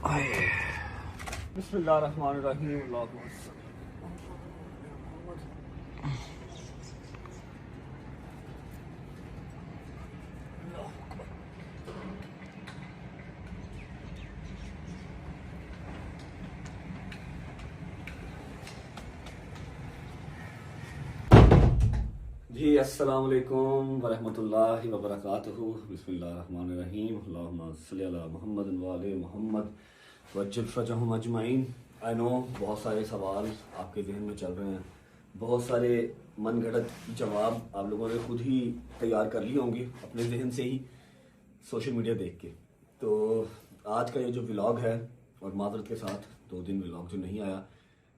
बिस्मिल्लाहिर्रहमानिर्रहीम। जी अस्सलाम वालेकुम वरहमतुल्लाहि वबरकातुहू। बिस्मिल्लाहिर्रहमानिर्रहीम। अल्लाहुम्मा सल्ली अला मुहम्मद व आले मुहम्मद वज्जिल फरजहुम अजमईन। आई नो बहुत सारे सवाल आपके जहन में चल रहे हैं, बहुत सारे मनगढ़ंत जवाब आप लोगों ने खुद ही तैयार कर लिए होंगे अपने जहन से ही सोशल मीडिया देख के। तो आज का ये जो व्लॉग है, और माजरत के साथ 2 दिन व्लॉग जो नहीं आया,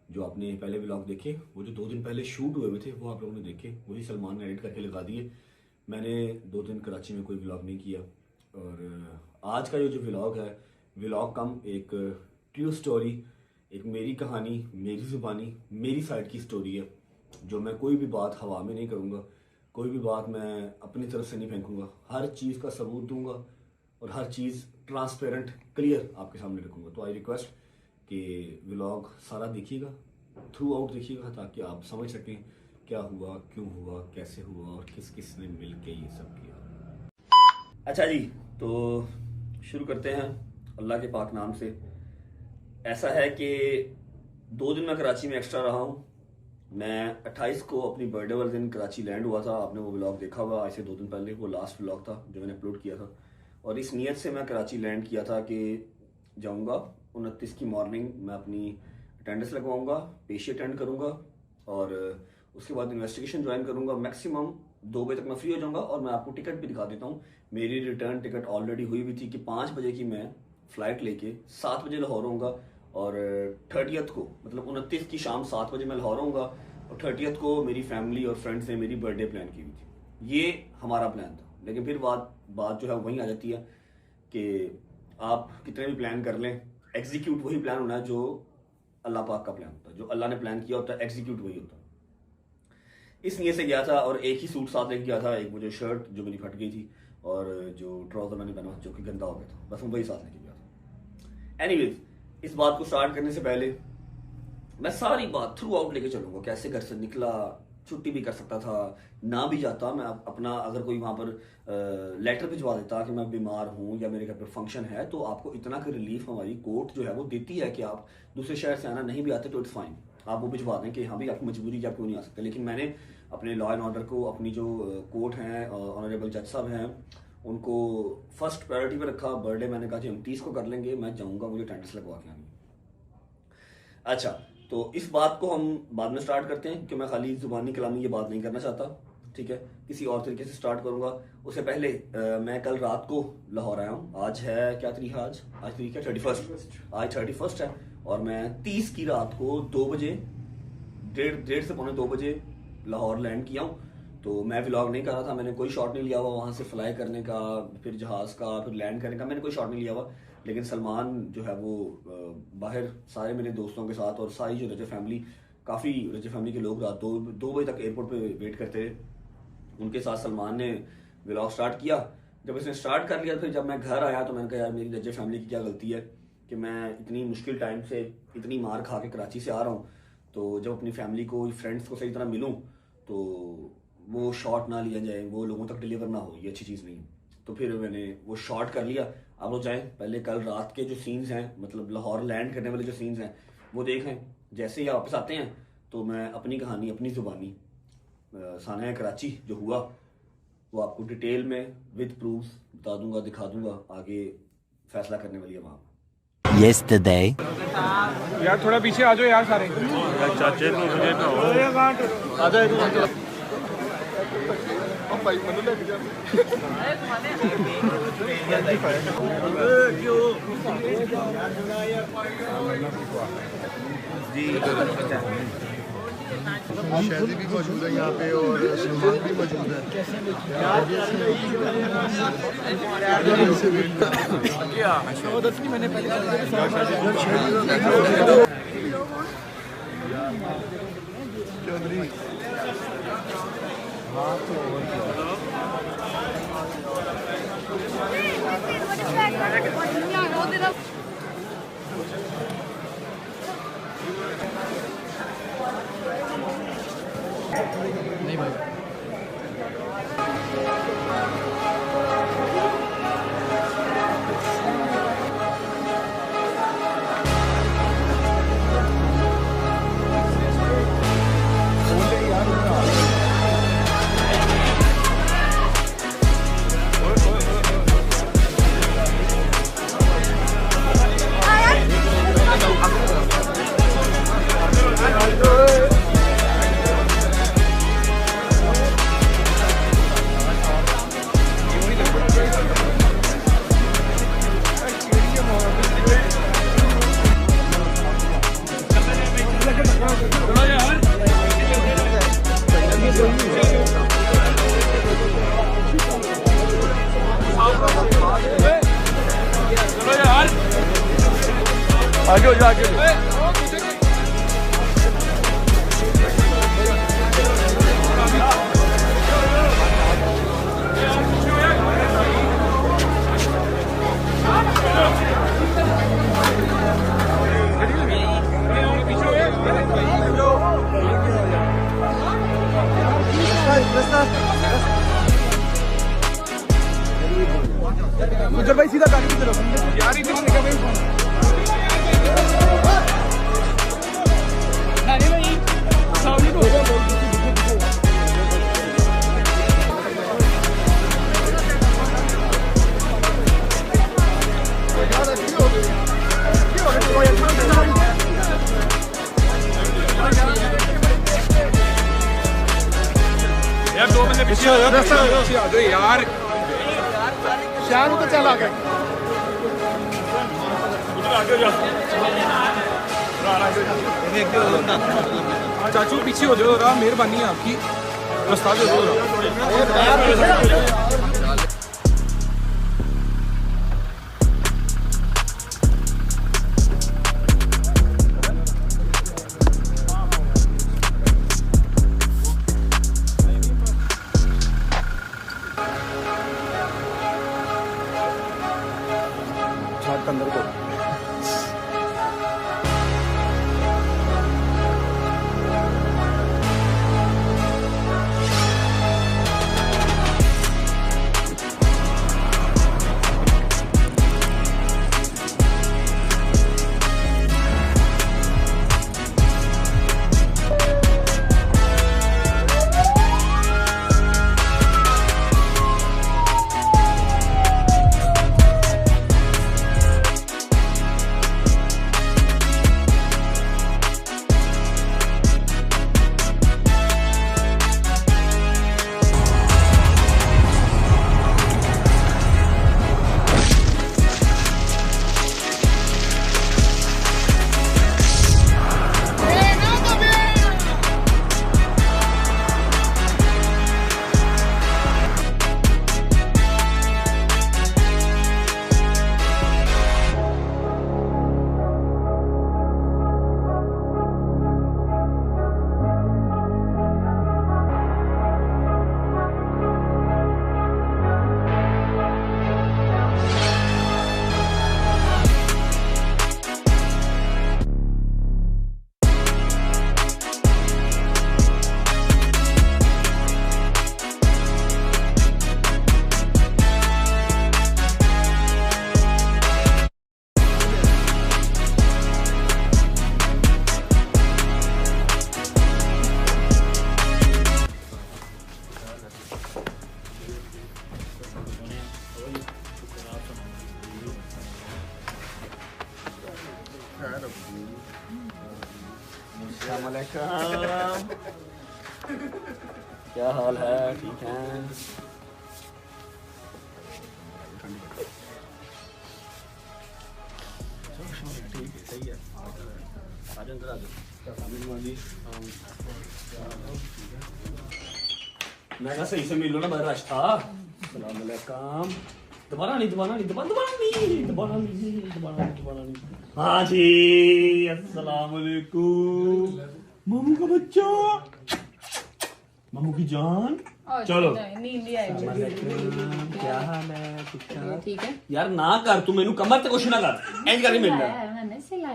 जो आपने पहले व्लॉग देखे वो जो 2 दिन पहले शूट हुए थे वो आप लोगों ने देखे, वही सलमान ने एडिट करके लगा दिए। मैंने 2 दिन कराची में कोई व्लॉग नहीं किया। और आज का ये जो व्लॉग है, व्लॉग कम एक ट्रू स्टोरी, एक मेरी कहानी, मेरी ज़ुबानी, मेरी साइड की स्टोरी है, जो मैं कोई भी बात हवा में नहीं करूँगा, कोई भी बात मैं अपनी तरफ से नहीं फेंकूँगा, हर चीज़ का सबूत दूँगा और हर चीज़ ट्रांसपेरेंट क्लियर आपके सामने रखूँगा। तो आई रिक्वेस्ट कि व्लॉग सारा देखिएगा, थ्रू आउट देखिएगा, ताकि आप समझ सकें क्या हुआ, क्यों हुआ, कैसे हुआ और किस किस ने मिल के ये सब किया। अच्छा जी, तो शुरू करते हैं अल्लाह के पाक नाम से। ऐसा है कि 2 दिन मैं कराची में एक्स्ट्रा रहा हूँ। मैं 28 को अपनी बर्थडे वाले दिन कराची लैंड हुआ था। आपने वो व्लॉग देखा होगा आज से 2 दिन पहले, वो लास्ट व्लॉग था जो मैंने अपलोड किया था। और इस नीयत से मैं कराची लैंड किया था कि जाऊँगा 29 की मॉर्निंग मैं अपनी अटेंडेंस लगवाऊंगा, पेशी अटेंड करूंगा और उसके बाद इन्वेस्टिगेशन ज्वाइन करूंगा। मैक्सिमम 2 बजे तक मैं फ्री हो जाऊंगा। और मैं आपको टिकट भी दिखा देता हूं, मेरी रिटर्न टिकट ऑलरेडी हुई भी थी कि 5 बजे की मैं फ्लाइट लेके 7 बजे लाहौर होऊंगा। और 30th को, मतलब 29 की शाम 7 बजे मैं लाहौर होऊंगा। और 30th को मेरी फैमिली और फ्रेंड्स ने मेरी बर्थडे प्लान की हुई थी। ये हमारा प्लान था। लेकिन फिर बात जो है वहीं आ जाती है कि आप कितने भी प्लान कर लें, एग्जीक्यूट वही प्लान होना है जो अल्लाह पाक का प्लान होता है। जो अल्लाह ने प्लान किया होता है, एग्जीक्यूट वही होता है। इस नीयत से गया था और एक ही सूट साथ लेके गया था। एक वो जो शर्ट जो मेरी फट गई थी और जो ट्राउजर मैंने पहना जो कि गंदा हो गया था, बस मैं वही साथ लेके गया था। एनीवेज, इस बात को स्टार्ट करने से पहले मैं सारी बात थ्रू आउट लेके चलूंगा। कैसे घर से निकला, छुट्टी भी कर सकता था, ना भी जाता, मैं अपना अगर कोई वहां पर लेटर भिजवा देता कि मैं बीमार हूं या मेरे घर पर फंक्शन है, तो आपको इतना कि रिलीफ हमारी कोर्ट जो है वो देती है कि आप दूसरे शहर से आना नहीं भी आते तो इट्स फाइन, आप वो भिजवा दें कि हाँ भाई आपकी मजबूरी कि आप क्यों नहीं आ सकते। लेकिन मैंने अपने लॉ एंड ऑर्डर को, अपनी जो कोर्ट हैं, ऑनरेबल जज साहब हैं, उनको फर्स्ट प्रायोरिटी पे रखा। बर्थडे मैंने कहा कि हम 30 को कर लेंगे, मैं जाऊंगा, मुझे अटेंडेंस लगवा के आनी। अच्छा, तो इस बात को हम बाद में स्टार्ट करते हैं क्योंकि मैं खाली जुबानी कलामी ये बात नहीं करना चाहता, ठीक है, किसी और तरीके से स्टार्ट करूंगा। उससे पहले मैं कल रात को लाहौर आया हूँ। आज है क्या तारीख है? आज तारीख है 31। आज 31 है और मैं 30 की रात को 2 बजे, डेढ़ से पौने 2 बजे लाहौर लैंड किया हूँ। तो मैं व्लॉग नहीं कर रहा था, मैंने कोई शॉट नहीं लिया हुआ वहाँ से फ्लाई करने का, फिर जहाज का, फिर लैंड करने का, मैंने कोई शॉट नहीं लिया हुआ। लेकिन सलमान जो है वो बाहर सारे मेरे दोस्तों के साथ और सारी जो रजब फैमिली, काफ़ी रजब फैमिली के लोग रात 2 बजे तक एयरपोर्ट पे वेट करते थे, उनके साथ सलमान ने व्लॉग स्टार्ट किया। जब इसने स्टार्ट कर लिया, फिर जब मैं घर आया तो मैंने कहा यार मेरी रजब फैमिली की क्या गलती है कि मैं इतनी मुश्किल टाइम से इतनी मार खा के कराची से आ रहा हूँ, तो जब अपनी फैमिली को, फ्रेंड्स को सही तरह मिलूँ तो वो शॉट ना लिया जाए, वो लोगों तक डिलीवर ना हो, ये अच्छी चीज़ नहीं है। तो फिर मैंने वो शॉट कर लिया। आप लोग जाएं, पहले कल रात के जो सीन्स हैं, मतलब लाहौर लैंड करने वाले जो सीन्स हैं वो देखें। जैसे ही वापस आते हैं तो मैं अपनी कहानी, अपनी ज़ुबानी, साना कराची जो हुआ वो आपको डिटेल में विद प्रूफ बता दूंगा, दिखा दूंगा। आगे फैसला करने वाली है वहाँ। Yesterday. यार थोड़ा पीछे आ जाओ यार सारे। चाचे तो मुझे आ जाओ भाई मनु लेके जा। शादी भी मौजूद है यहाँ पे और सलमान भी मौजूद है। मैंने चौधरी आगे हो जा आगे हो। उधर भाई सीधा गाड़ी की तरफ यार इधर से भाई नहीं भाई सामने को यार 2 बंदे पीछे आ जाओ यार शान को चला गए चाचू पीछे हो जाओ मेहरबानी है आपकी रास्ता दे दो अंदर को क्या हाल है? ठीक है। ठीक है, सही है। आ जाओ अंदर, आ जाओ। मैं कहा सही से मिल लो ना, बड़ा रश था। सलाम अलैकुम। दोबारा नहीं। हाँ जी, अस्सलाम वालेकुम। मामू का बच्चा, मामू की जान। चलो, क्या हाल है? ठीक है यार, ना कर तू मेनू कमर ते कुछ ना कर, इंज करके मिलना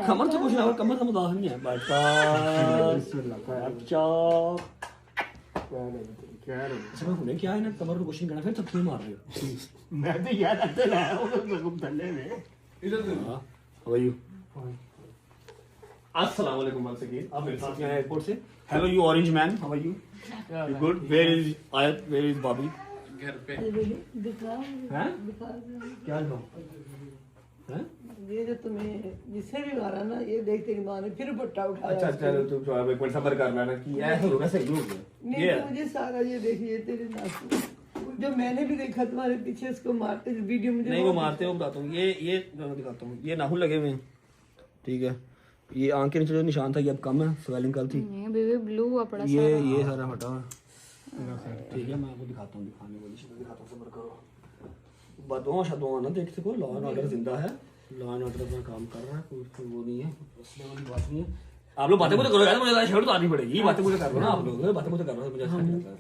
कमर ते कुछ ना कर, कमर तो मदाह नहीं है। क्या है ना, कमर को कुछ नहीं करना, फिर थप्पड़ मार रहे हो। मैं तो यार अंदर आया हूं, तो थल्ले में इधर से। हां, हाउ आर यू? अस्सलाम वालेकुम वंस अगेन। आप मेरे साथ आए एयरपोर्ट से। Hello you orange man, how are you? You good? Where is Ayat, where is Bobby? घर पे। हैं? क्या दिखाऊं? हैं? ये जो तुम्हें जिससे भी मारा ना, ये देखते कि माँ ने फिर पट्टा उठाया। अच्छा चलो, तुम थोड़ा एक मिनट सब्र कर लेना कि ऐसा होगा, सही हो गया। नहीं तो मुझे सारा ये देखिए तेरे नाखून, जो मैंने भी देखा तुम्हारे पीछे उसको मारते वीडियो मुझे नहीं, वो मारते हो बताता हूँ। ये दिखाता हूँ, ये नाखून लगे हुए हैं, ठीक है। ये आंख के नीचे जो निशान था ये अब कम है, स्वेलिंग कल थी। बेबी ब्लू अपना ये सारा हटा हुआ, ठीक है। मैं आपको दिखाता हूँ, दिखाने वाली चीज़ दिखाता हूँ, सब्र करो। बदुआ शदुआ ना देख सको, लॉ एंड ऑर्डर जिंदा है। लॉ एंड ऑर्डर अपना काम कर रहा है, कोई वो नहीं है, उसमें वाली बात नहीं है। आप लोग बातें मुझे करो यार, मुझे शर्ट उतारनी पड़ेगी। बातें मुझे कर रहे हो ना आप लोग, बातें मुझे कर रहे हो, मुझे अच्छा नहीं लगता।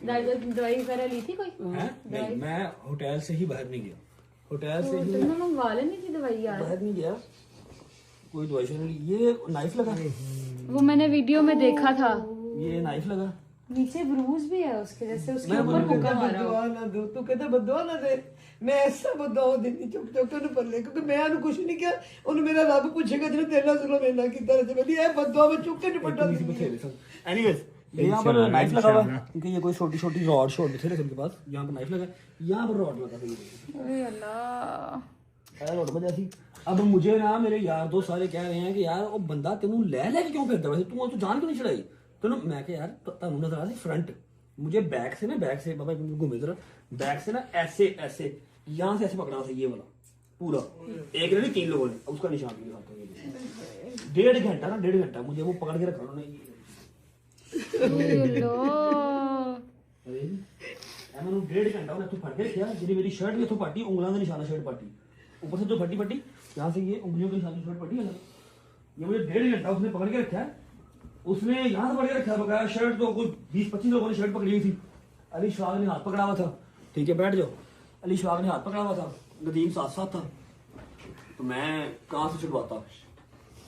दवाई वगैरह ली थी कोई? नहीं, मैं होटल से ही बाहर नहीं गया, होटल से ही तुमने मंगवा लेनी थी दवाई यार। बाहर नहीं गया, कोई दवाई नहीं। ये नाइफ लगा, वो मैंने वीडियो में देखा था, ये नाइफ लगा, नीचे ब्रूज भी है उसके, जैसे उसके मैं ऊपर बोल मुक्का मारा हो। बददुआ ना दो, तू कहता बददुआ ना दे, मैं ऐसा बददुआ देनी चुप चुप के पल्ले, क्योंकि मैं ਉਹਨੂੰ ਕੁਝ ਨਹੀਂ ਕਿਹਾ, ਉਹਨੂੰ ਮੇਰਾ ਰੱਬ ਪੁੱਛੇਗਾ ਜਿਹਨੇ ਤੇਰੇ ਨਾਲ ਜ਼ੁਲਮ ਇੰਨਾ ਕੀਤਾ ਤੇ ਵਧੀਆ ਇਹ ਬਦਦੁਆ ਮੈਂ ਚੁੱਕ ਕੇ ਨਿਪਟਾ दूंगी। एनीवेज यहाँ पर नाइफ लगा हुआ है, क्योंकि ये कोई छोटी छोटी रॉड शॉट थे उनके पास, यहाँ पर नाइफ लगा, यहाँ पर रॉड लगा था। अरे अल्लाह, रॉड वजह थी। अब मुझे ना मेरे यार दोस्त सारे कह रहे हैं कि यार वो बंदा तेनू ले क्यों फिरदा, वैसे तू तो जान क्यों नहीं चढ़ाई तेनू। मैं कहा यार तुहानू नजर आ रही फ्रंट, मुझे बैक से बाबा घूमे जरा, बैक से ना ऐसे ऐसे यहाँ से ऐसे पकड़ा था, ये वाला पूरा एक नहीं 3 लोगों ने, उसका निशान भी दिखाता हूं। 1.5 घंटा मुझे वो पकड़ के रखा उन्होंने। मैंने 1.5 घंटा उन्हें फट के रखा, जी मेरी शर्ट भी इतों पाटी, उंगलों का निशाना शर्ट पाटी, ऊपर से जो फटी यहाँ से ये उंगलियों के निशान शर्ट पाटी है, ये मुझे 1.5 घंटा उसने पकड़ के रखा है। उसने यहाँ से पकड़ के रखा बकाया, शर्ट तो कुछ 20-25 लोगों ने शर्ट पकड़ी हुई थी। अली शवाग ने हाथ पकड़ा हुआ था, ठीक है बैठ जाओ, अली शवाग ने हाथ पकड़ा हुआ था, नदीम साथ था। तो मैं कहाँ से छुड़वाता,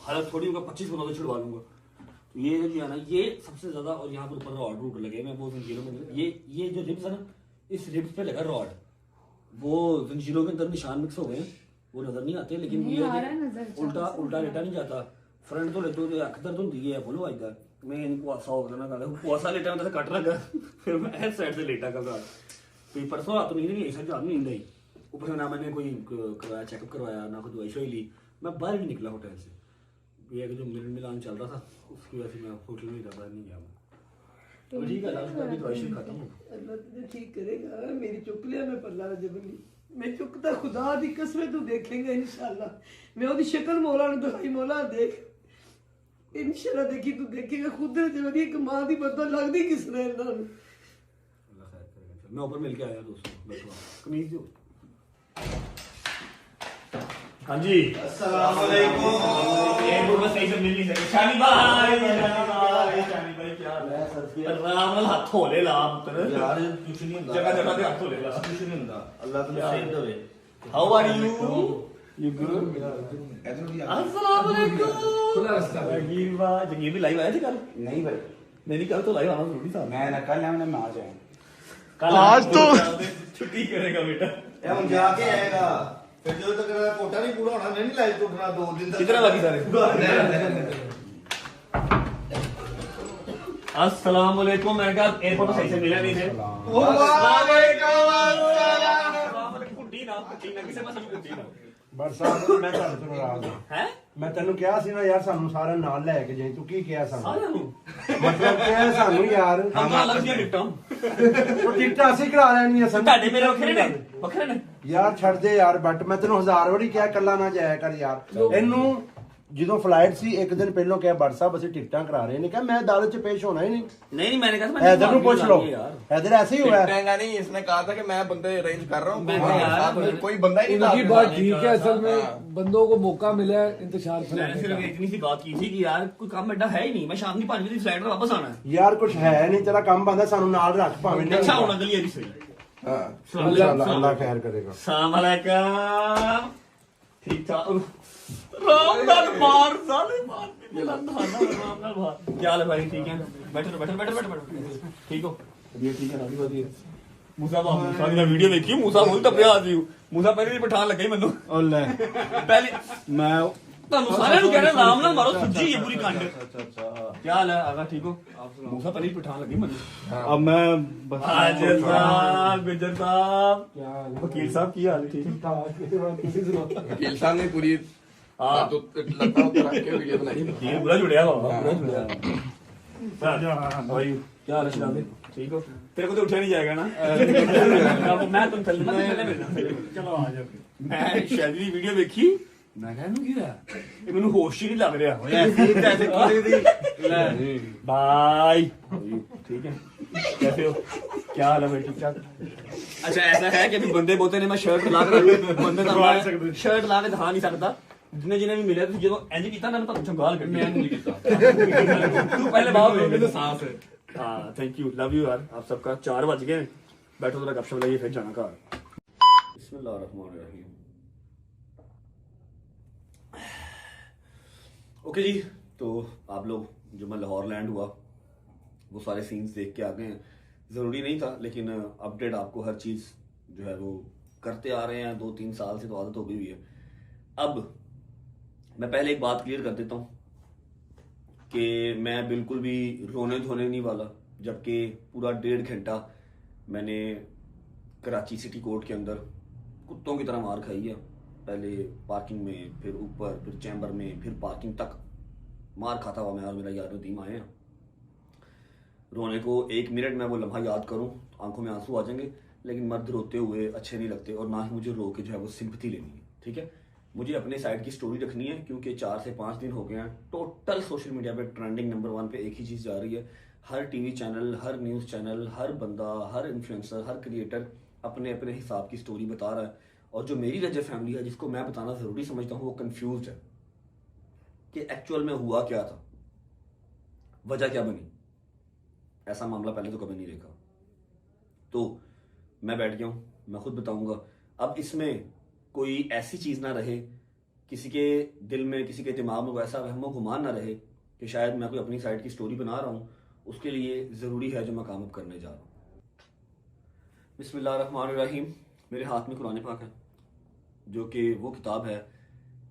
हालत थोड़ी होगा 25 मिनट से छुड़वा लूंगा। तो ये जो है ना, ये सबसे ज्यादा, और यहाँ पर ऊपर रॉड रूट लगे, मैं वो जंजीरों में ये जो रिब्स है ना, इस रिब्स पे लगा रॉड, वो जंजीरों के अंदर निशान मिक्स हो गए, वो नजर नहीं आते, लेकिन ये उल्टा लेटा नहीं जाता। फ्रंट तो लेटो जो अख दर्द होती है बोलो आएगा, मैं कुआसा हो गया ना, कुआसा लेटा मतलब कट लगा, फिर मैं इस साइड से लेटा कर। तो परसों रात नहीं रही, ऐसा जान नहीं रही, ऊपर से ना मैंने कोई करवाया, चेकअप करवाया, ना कोई दवाई शवाई ली, मैं बाहर भी निकला होटल से। ये जो मिलान चल रहा था उसकी वजह से मैं होटल में ज़्यादा नहीं गया। तो ठीक है, अभी दवाई शवाई खत्म हो, अल्लाह तुझे ठीक करेगा। मेरी चुक लिया मैं पल्ला जबली, मैं चुकता खुदा दी कसम तू देखेंगे इंशाल्लाह। मैं ओदी शक्ल मौला ने दिखाई, मौला देख इंशाल्लाह, देखी तू देखेगा खुद जबली एक मां दी बदल लगदी किस ने इन्हां नूं। अल्लाह खैर करेगा। मैं ऊपर मिल के आया दोस्तों, बैठो कमीज दो। हाँ जी अस्सलाम वालेकुम। एक बार सही से मिल नहीं सके। शानी भाई क्या हाल है? आराम नाल हाथ धो ले ला पुत्र यार, कुछ नहीं ਹੁੰਦਾ, जगह जगह पे हाथ धो ले ला, कुछ नहीं ਹੁੰਦਾ, अल्लाह तुम्हें सेहत देवे। How are you good? अस्सलाम वालेकुम। खुला रास्ता जगीर भाई, जगीर भी लाइव आया थे कल? नहीं भाई, मेरी कल तो लाइव आना जरूरी था। मैं ना कल आया, मैं आज आया, कल आज तो छुट्टी करेगा बेटा, ये हम जाके आएगा, फिर जो तक कोटा नहीं पूरा होना नहीं लाइव तो उठना 2 दिन तक। कितना बाकी सारे? अस्सलाम वालेकुम। मैं कहा एयरपोर्ट पे सही से मिला नहीं थे। वालेकुम अस्सलाम। कुट्टी ना किसे पास कुट्टी ना बरसात मैं ਤੁਹਾਡੇ ਤੋਂ ਨਾਰਾਜ਼ ਹਾਂ। ਹੈ ਮੈਂ ਤੈਨੂੰ ਕਿਹਾ ਸੀ ਨਾ ਯਾਰ ਸਾਨੂੰ ਸਾਰਿਆਂ ਨਾਲ ਲੈ ਕੇ ਜਾਈਂ, ਤੂੰ ਕੀ ਕਿਹਾ ਸਾਨੂੰ? ਸਾਰਿਆਂ ਨੂੰ ਮਤਲਬ ਕਿ ਸਾਨੂੰ ਯਾਰ ਹਮ ਅਲੱਗ ਦੀਆਂ ਟਿਕਟਾਂ, ਉਹ ਟਿਕਟਾਂ ਅਸੀਂ ਕਰਾ ਲੈਣੀਆਂ ਸਭ। ਤੁਹਾਡੇ ਮੇਰੇ ਵੱਖਰੇ ਨੇ ਯਾਰ ਛੱਡ ਦੇ ਯਾਰ, ਬਟ ਮੈਂ ਤੈਨੂੰ 1000 ਵਾਰੀ ਕਿਹਾ ਕੱਲਾ ਨਾ ਜਾਇਆ ਕਰ ਯਾਰ। ਇਹਨੂੰ ਜਦੋਂ ਫਲਾਈਟ ਸੀ ਇੱਕ ਦਿਨ ਪਹਿਲਾਂ ਕਿਹਾ ਬਟ ਸਾਹਿਬ ਅਸੀਂ ਟਿਕਟਾਂ ਕਰਾ ਰਹੇ ਨੇ, ਕਿਹਾ मैं अदालत ਚ पेश होना ही नहीं। नहीं मैंने कहा मैं हैदर ਨੂੰ पूछ लो, हैदर ऐसे ही हुआ है। नहीं, इसने कहा था कि मैं बंदे अरेंज कर रहा हूँ, कोई बंदा ही नहीं। बात ठीक है, असल में बंदों को मौका मिला है इंतजार मैंने सिर्फ इतनी सी बात की थी कि यार कोई काम एडा है ही नहीं, मैं शाम की 5 बजे फ्लाइट में वापस आना है यार कुछ है नहीं, तेरा काम बंदा सानू नाल रख भाਵੇਂ नहीं। अच्छा होना गली सही। अल्लाह खैर करेगा। अस्सलाम वालेकुम। ठीक ठाक रामदान मार साले मार ये लंधा ना रामदान मार। क्या हाल है भाई? ठीक है, बैठो ठीक हो? ये ठीक है ना? ਵਧੀਆ मूसा मूसा ਦੀ ਵੀਡੀਓ ਦੇਖੀ, मूसा ਮੂੰਹ ਟੱਪਿਆ ਆ ਜੀ। मूसा ਪਹਿਲੇ ਹੀ ਪਠਾਨ ਲੱਗਾ ਹੀ ਮੈਨੂੰ। ओ ले ਪਹਿਲੇ मैं ਤੁਹਾਨੂੰ ਸਾਰਿਆਂ ਨੂੰ ਕਹਿਣਾ ਰਾਮ ਨਾਲ ਮਾਰੋ, ਸੁੱਜੀ ਹੈ ਪੂਰੀ ਕੰਡ। ਕੀ ਹਾਲ ਹੈ ਆਗਾ? ਠੀਕ ਹੋ? मूसा ਪਹਿਲੇ ਹੀ ਪਠਾਨ ਲੱਗੀ ਮੈਨੂੰ। अब मैं हाजिर साहब, गुजर साहब, वकील साहब की हाल ठीक वकील साहब ने पूरी हाँ तो लगता होता रख के वीडियो बनाई। वकील पूरा जुड़िया बाबा, पूरा जुड़िया भाई। क्या हाल है शराबी? ठीक हो? तेरे को तो उठा नहीं जाएगा ना? मैं तुम चलना चलो आ जाओ। मैं शादी की वीडियो देखी, मैं कहा की होया, ये मैनू होश ही नहीं लग रहा भाई। ठीक है, कैसे हो? क्या हाल है भाई? ठीक ठाक? अच्छा ऐसा है कि अभी बंदे बोलते ने मैं शर्ट ला के बंदे शर्ट ला के दिखा नहीं सकता, जिन्हें जिन्हें भी मिले जो इंज कीता ना मैं जंगाल कर मैं नहीं कीता तू पहले बात ले मेरे सांस है। हां थैंक यू लव यू यार आप सबका 4 बज गए बैठो थोड़ा गपशप लगाइए फिर जाना घर। बिस्मिल्लाहिर्रहमानिर्रहीम। ओके जी तो आप लोग जो मैं लाहौर लैंड हुआ वो सारे सीन्स देख के आ गए हैं। ज़रूरी नहीं था लेकिन अपडेट आपको हर चीज़ जो है वो करते आ रहे हैं 2-3 साल से तो आदत हो गई हुई है। अब मैं पहले एक बात क्लियर कर देता हूँ कि मैं बिल्कुल भी रोने धोने नहीं वाला, जबकि पूरा 1.5 घंटा मैंने कराची सिटी कोर्ट के अंदर कुत्तों की तरह मार खाई है। पहले पार्किंग में, फिर ऊपर, फिर चैम्बर में, फिर पार्किंग तक मार खाता हुआ मैं और मेरा यार नदीम आए हैं। रोने को 1 मिनट में वो लम्हा याद करूं तो आंखों में आंसू आ जाएंगे, लेकिन मर्द रोते हुए अच्छे नहीं लगते और ना ही मुझे रो के जो है वो सिंपैथी लेनी है। ठीक है, मुझे अपने साइड की स्टोरी रखनी है क्योंकि 4 से 5 दिन हो गए हैं टोटल सोशल मीडिया पे ट्रेंडिंग नंबर 1 पे एक ही चीज़ जा रही है। हर टीवी चैनल, हर न्यूज़ चैनल, हर बंदा, हर इन्फ्लुएंसर, हर क्रिएटर अपने अपने हिसाब की स्टोरी बता रहा है और जो मेरी रजब फैमिली है जिसको मैं बताना ज़रूरी समझता हूँ वो कन्फ्यूज है कि एक्चुअल में हुआ क्या था, वजह क्या बनी। ऐसा मामला पहले तो कभी नहीं देखा, तो मैं बैठ गया हूँ, मैं खुद बताऊंगा। अब इसमें कोई ऐसी चीज़ ना रहे, किसी के दिल में, किसी के दिमाग में वैसा वहमो गुमान ना रहे कि शायद मैं कोई अपनी साइड की स्टोरी बना रहा हूँ। उसके लिए ज़रूरी है जो मैं काम अब करने जा रहा हूँ। बिस्मिल्लाहिर्रहमानिर्रहीम। मेरे हाथ में कुरान पाक है जो कि वो किताब है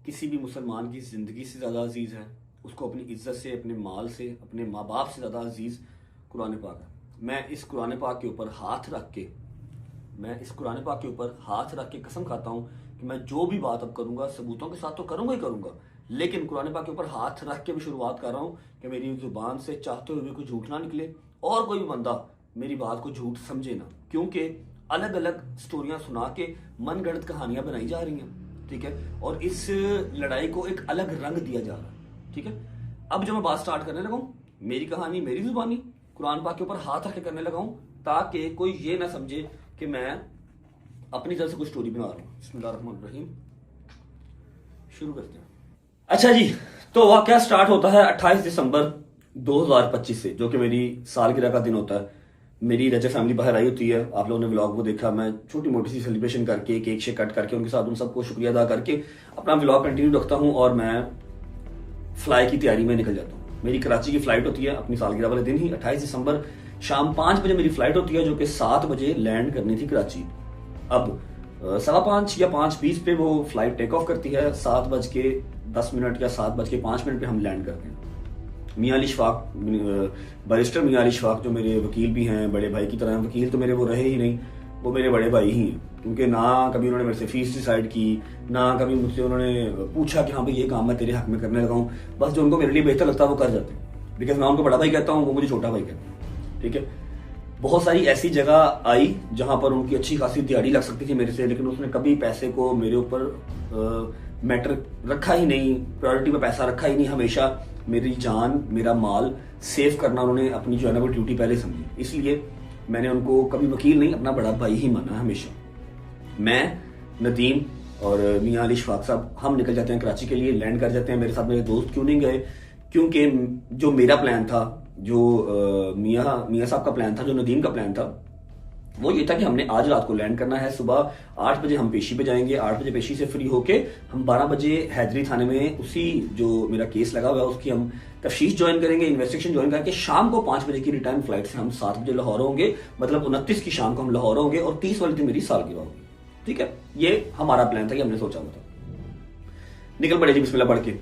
किसी भी मुसलमान की ज़िंदगी से ज़्यादा अजीज़ है, उसको अपनी इज्जत से, अपने माल से, अपने माँ बाप से ज़्यादा अजीज़ कुरान पाक है। मैं इस कुरान पाक के ऊपर हाथ रख के कसम खाता हूँ कि मैं जो भी बात अब करूँगा सबूतों के साथ तो करूँगा ही करूँगा, लेकिन कुरान पाक के ऊपर हाथ रख के भी शुरुआत कर रहा हूँ कि मेरी जुबान से चाहते हुए भी कोई झूठ ना निकले और कोई भी बंदा मेरी बात को झूठ समझे ना, क्योंकि अलग अलग स्टोरियाँ सुना के मनगढ़ंत कहानियाँ बनाई जा रही हैं। ठीक है, और इस लड़ाई को एक अलग रंग दिया जा रहा है। ठीक है, अब जो मैं बात स्टार्ट करने लगा हूँ, मेरी कहानी, मेरी जुबानी कुरान पाक के ऊपर हाथ रख के करने लगा हूँ ताकि कोई ये ना समझे कि मैं अपनी तरफ से कोई स्टोरी बना रहा हूँ। बिस्मिल्लाहिर्रहमानिर्रहीम, शुरू करते हैं। अच्छा जी, तो वाकया स्टार्ट होता है 28 दिसंबर 2025 से, जो कि मेरी सालगिरह का दिन होता है। मेरी रजब फैमिली बाहर आई होती है, आप लोगों ने व्लॉग वो देखा। मैं छोटी मोटी सी सेलिब्रेशन करके, केक शेक कट करके उनके साथ उन सबको शुक्रिया अदा करके अपना व्लॉग कंटिन्यू रखता हूँ और मैं फ्लाई की तैयारी में निकल जाता हूँ। मेरी कराची की फ्लाइट होती है अपनी सालगिरह वाले दिन ही, 28 दिसंबर शाम 5 बजे मेरी फ्लाइट होती है, जो कि 7 बजे लैंड करनी थी कराची। अब 5:15 या 5:20 पे वो फ्लाइट टेक ऑफ करती है, 7:10 या 7:05 पे हम लैंड करते हैं। मियां अली शफाक, बैरिस्टर मियां अली शफाक जो मेरे वकील भी हैं, बड़े भाई की तरह, वकील तो मेरे वो रहे ही नहीं, वो मेरे बड़े भाई ही हैं, क्योंकि ना कभी उन्होंने मेरे से फीस डिसाइड की, ना कभी मुझसे उन्होंने पूछा कि हाँ भाई ये काम मैं तेरे हक में करने लगा हूँ। बस जो उनको मेरे लिए बेहतर लगता है वो कर जाते हैं, बिकॉज मैं उनको बड़ा भाई कहता हूँ, वो मुझे छोटा भाई कहते हैं। ठीक है, बहुत सारी ऐसी जगह आई जहां पर उनकी अच्छी खासी दिहाड़ी लग सकती थी मेरे से, लेकिन उसने कभी पैसे को मेरे ऊपर मैटर रखा ही नहीं, प्रायोरिटी पे पैसा रखा ही नहीं। हमेशा मेरी जान, मेरा माल सेव करना उन्होंने अपनी जो है ना वो ड्यूटी पहले समझी, इसलिए मैंने उनको कभी वकील नहीं, अपना बड़ा भाई ही माना हमेशा। मैं, नदीम और मियां अली शफाक साहब हम निकल जाते हैं कराची के लिए, लैंड कर जाते हैं। मेरे साथ मेरे दोस्त क्यों नहीं गए, क्योंकि जो मेरा प्लान था, जो मियां साहब का प्लान था, जो नदीम का प्लान था, वो ये था कि हमने आज रात को लैंड करना है। सुबह 8 बजे हम पेशी पे जाएंगे, 8 बजे पेशी से फ्री होके हम 12 बजे हैदरी थाने में उसी जो मेरा केस लगा हुआ है उसकी हम तफ्तीश ज्वाइन करेंगे, इन्वेस्टिगेशन ज्वाइन करके शाम को 5 बजे की रिटर्न फ्लाइट से हम 7 बजे लाहौर होंगे, मतलब 29 की शाम को हम लाहौर होंगे और 30 वाली दिन मेरी सालगिरह होगी। ठीक है, ये हमारा प्लान था, कि हमने सोचा हुआ था। निकल पड़े जी बिस्मिल्लाह पढ़ के।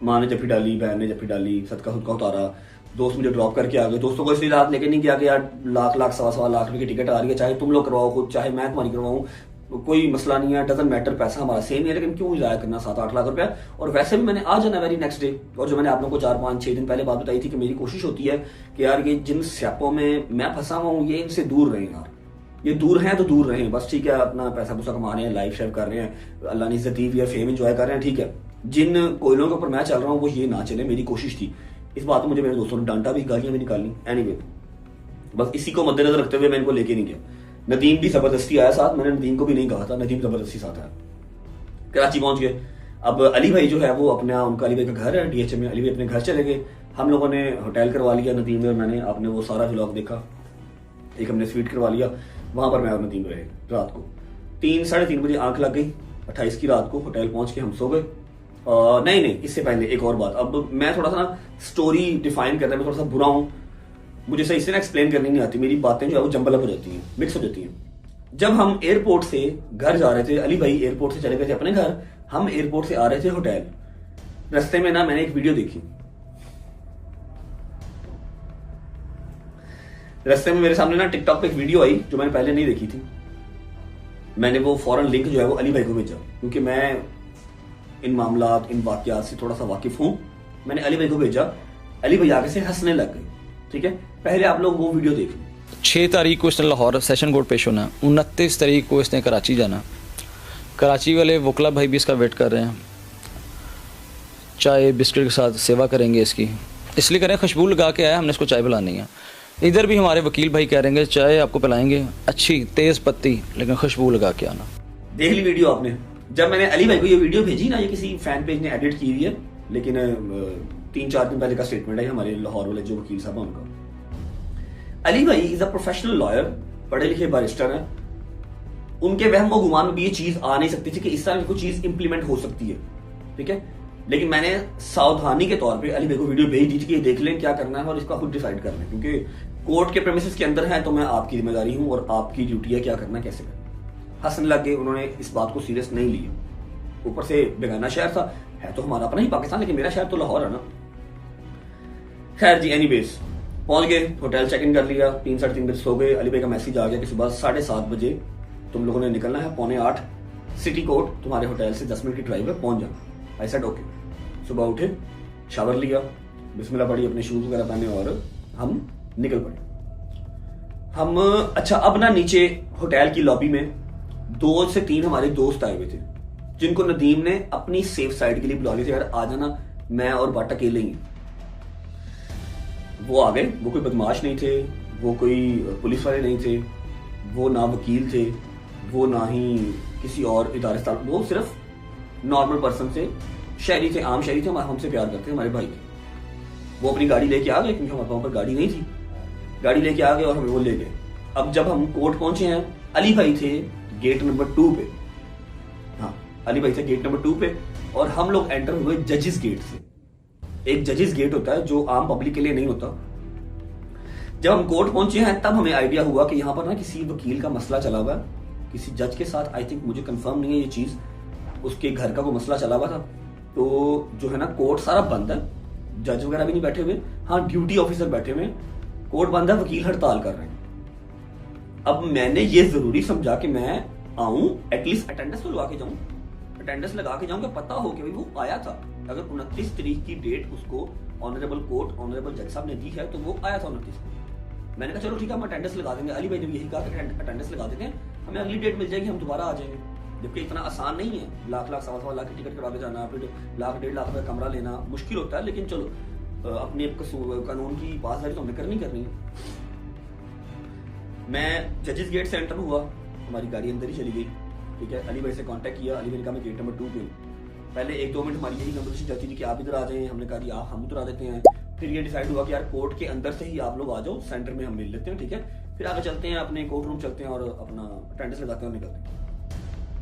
माँ ने जफ्फी डाली, बहन ने जफ्फी डाली, सदका खुदका उतारा, दोस्त मुझे ड्रॉप करके आ गए। दोस्तों को इसलिए रात लेके नहीं गया कि यार लाख सवा लाख रुपए की टिकट आ रही है, चाहे तुम लोग करवाओ खुद, चाहे मैं तुम्हारी करवाऊं, कोई मसला नहीं है, डजंट मैटर, पैसा हमारा सेम ही है, लेकिन क्यों जाया करना 7-8 लाख रुपया। और वैसे भी मैंने आ जाना वेरी नेक्स्ट डे। और जो मैंने आप लोगों को 4-5-6 दिन पहले बात बताई थी कि मेरी कोशिश होती है कि यार ये जिन स्यापों में मैं फंसा हुआ हूँ ये इनसे दूर रहें यार, ये दूर हैं तो दूर रहें बस। ठीक है, अपना पैसा पूसा कमा रहे हैं, लाइफ शेयर कर रहे हैं, अल्लाह ने इज्जत दी हुई है, फेम एंजॉय कर रहे हैं। ठीक है, जिन कोयलों के ऊपर मैं चल रहा हूँ वो ये ना चले, मेरी कोशिश थी। इस बात में मुझे मेरे दोस्तों ने डांटा भी, गालियां भी निकाली। एनीवे, बस इसी को मद्देनजर रखते हुए मैं इनको लेके नहीं गया। नदीम भी जबरदस्ती आया साथ, मैंने नदीम को भी नहीं कहा था, नदीम जबरदस्ती साथ आया। कराची पहुंच गए, अब अली भाई जो है वो अपना, उनका अली भाई का घर है DHM में, अली भाई अपने घर चले गए, हम लोगों ने होटल करवा लिया नदीम में और मैंने, आपने वो सारा व्लॉग देखा, एक हमने स्वीट करवा लिया, वहां पर मैं और नदीम रहे रात को 3-3:30 बजे आंख लग गई 28 की रात को, होटल पहुंच के हम सो गए। नहीं इससे पहले एक और बात, अब मैं थोड़ा सा ना स्टोरी डिफाइन करने में थोड़ा सा बुरा हूँ, मुझे सही से ना एक्सप्लेन करनी नहीं आती, मेरी बातें जो है वो जंबल अप हो जाती हैं, मिक्स हो जाती हैं। जब हम एयरपोर्ट से घर जा रहे थे, अली भाई एयरपोर्ट से चले गए थे अपने घर, हम एयरपोर्ट से आ रहे थे होटल, रास्ते में ना मैंने एक वीडियो देखी, रास्ते में मेरे सामने ना टिकटॉक पे एक वीडियो आई जो मैंने पहले नहीं देखी थी, मैंने वो फौरन लिंक जो है वो अली भाई को भेजा, क्योंकि मैं इन मामलात, इन वाकयात से थोड़ा सा वाकिफ हूं। मैंने अली भाई को भेजा, अली भाई आगे से हंसने लग गए। ठीक है, पहले आप लोग वो वीडियो देख लें। 6 तारीख को इसने लाहौर सेशन कोर्ट पेश होना, 29 तारीख को इसने कराची जाना, कराची वाले वकला भाई भी इसका वेट कर रहे हैं, चाय बिस्किट के साथ सेवा करेंगे इसकी, इसलिए करें खुशबू लगा के आया, हमने इसको चाय पिलानी है। इधर भी हमारे वकील भाई कह रहे हैं चाय आपको पिलाएंगे अच्छी तेज़ पत्ती, लेकिन खुशबू लगा के आना। देख ली वीडियो आपने? जब मैंने अली भाई को ये वीडियो भेजी ना, ये किसी फैन पेज ने एडिट की हुई है, लेकिन 3-4 दिन पहले का स्टेटमेंट है हमारे लाहौर वाले जो वकील साहब हैं उनका। अली भाई इज अ प्रोफेशनल लॉयर, पढ़े लिखे बैरिस्टर हैं, उनके वहम व गुमान में भी ये चीज आ नहीं सकती थी कि इस तरह की कोई चीज इंप्लीमेंट हो सकती है। ठीक है, लेकिन मैंने सावधानी के तौर पे अली भाई को वीडियो भेज दी थी कि देख लें क्या करना है और इसका खुद डिसाइड कर लें, क्योंकि कोर्ट के प्रेमिसेस के अंदर है तो मैं आपकी जिम्मेदारी हूं और आपकी ड्यूटी है क्या करना कैसे करना। हंसने लग गए, उन्होंने इस बात को सीरियस नहीं लिया। ऊपर से बेगाना शहर था, है तो हमारा अपना ही पाकिस्तान, लेकिन मेरा शहर तो लाहौर है ना। खैर जी, एनीवेज पहुंच गए, होटल चेक इन कर लिया, 3-3:30 बजे सो गए। अली भाई का मैसेज आ गया कि सुबह 7:30 बजे तुम लोगों ने निकलना है, 7:45 सिटी कोर्ट तुम्हारे होटल से 10 मिनट की ड्राइव है, पहुंच जाना। I said okay. सुबह उठे, शावर लिया, बिस्मिल्लाह पढ़ी, अपने शूज वगैरह पहने और हम निकल पड़े। हम अच्छा, अब ना नीचे होटल की लॉबी में 2 से 3 हमारे दोस्त आए हुए थे, जिनको नदीम ने अपनी सेफ साइड के लिए बुला लिया, यार आ जाना, मैं और बट अकेले ही। वो आ गए, वो कोई बदमाश नहीं थे, वो कोई पुलिस वाले नहीं थे, वो ना वकील थे, वो ना ही किसी और इदारे से, वो सिर्फ नॉर्मल पर्सन थे, शहरी थे, आम शहरी थे, हमसे प्यार करते, हमारे भाई थे। वो अपनी गाड़ी लेके आ गए, क्योंकि हमारे पास पर गाड़ी नहीं थी, गाड़ी लेके आ गए और हमें वो ले गए। अब जब हम कोर्ट पहुंचे हैं, अली भाई थे गेट नंबर 2 पे, हाँ अली भाई थे गेट नंबर 2 पे, और हम लोग एंटर हुए जजेस गेट से। एक जजेस गेट होता है जो आम पब्लिक के लिए नहीं होता। जब हम कोर्ट पहुंचे हैं तब हमें आइडिया हुआ कि यहाँ पर ना किसी वकील का मसला चला हुआ है, किसी जज के साथ, आई थिंक, मुझे कंफर्म नहीं है ये चीज, उसके घर का कोई मसला चला हुआ था। तो जो है ना, कोर्ट सारा बंद है, जज वगैरह भी नहीं बैठे हुए, हाँ ड्यूटी ऑफिसर बैठे हुए, कोर्ट बंद है, वकील हड़ताल कर रहे हैं। अब मैंने ये जरूरी समझा कि मैं आऊं, एटलीस्ट अटेंडेंस तो लगा के जाऊं, अटेंडेंस लगा के जाऊं कि पता हो कि भाई वो आया था। अगर 29 तारीख की डेट उसको ऑनरेबल कोर्ट, ऑनरेबल जज साहब ने दी है तो वो आया था 29 को। मैंने कहा चलो ठीक है, हम अटेंडेंस लगा देंगे। अली भाई ने यही कहा कि अटेंडेंस लगा देते हैं, हमें अगली डेट मिल जाएगी, हम दोबारा आ जाएंगे। जबकि इतना आसान नहीं है, लाख सवा लाख की टिकट करा के जाना, फिर 1-1.5 लाख का कमरा लेना मुश्किल होता है, लेकिन चलो अपनी कानून की पासदारी तो हमें करनी है। मैं जजेस गेट से एंटर हुआ, हमारी गाड़ी अंदर ही चली गई। ठीक है, अली भाई से कांटेक्ट किया, अली भाई ने कहा मैं गेट नंबर 2 पे हूँ। पहले 1-2 मिनट हमारी यही कन्वर्सेशन चलती थी कि आप इधर आ जाएं, हमने कहा कि आप हम उधर आ देते हैं। फिर ये डिसाइड हुआ कि यार कोर्ट के अंदर से ही आप लोग आ जाओ, सेंटर में हम मिल लेते हैं। ठीक है, फिर आगे चलते हैं, अपने कोर्ट रूम चलते हैं और अपना अटेंडेंस लगाते हैं और निकलते हैं।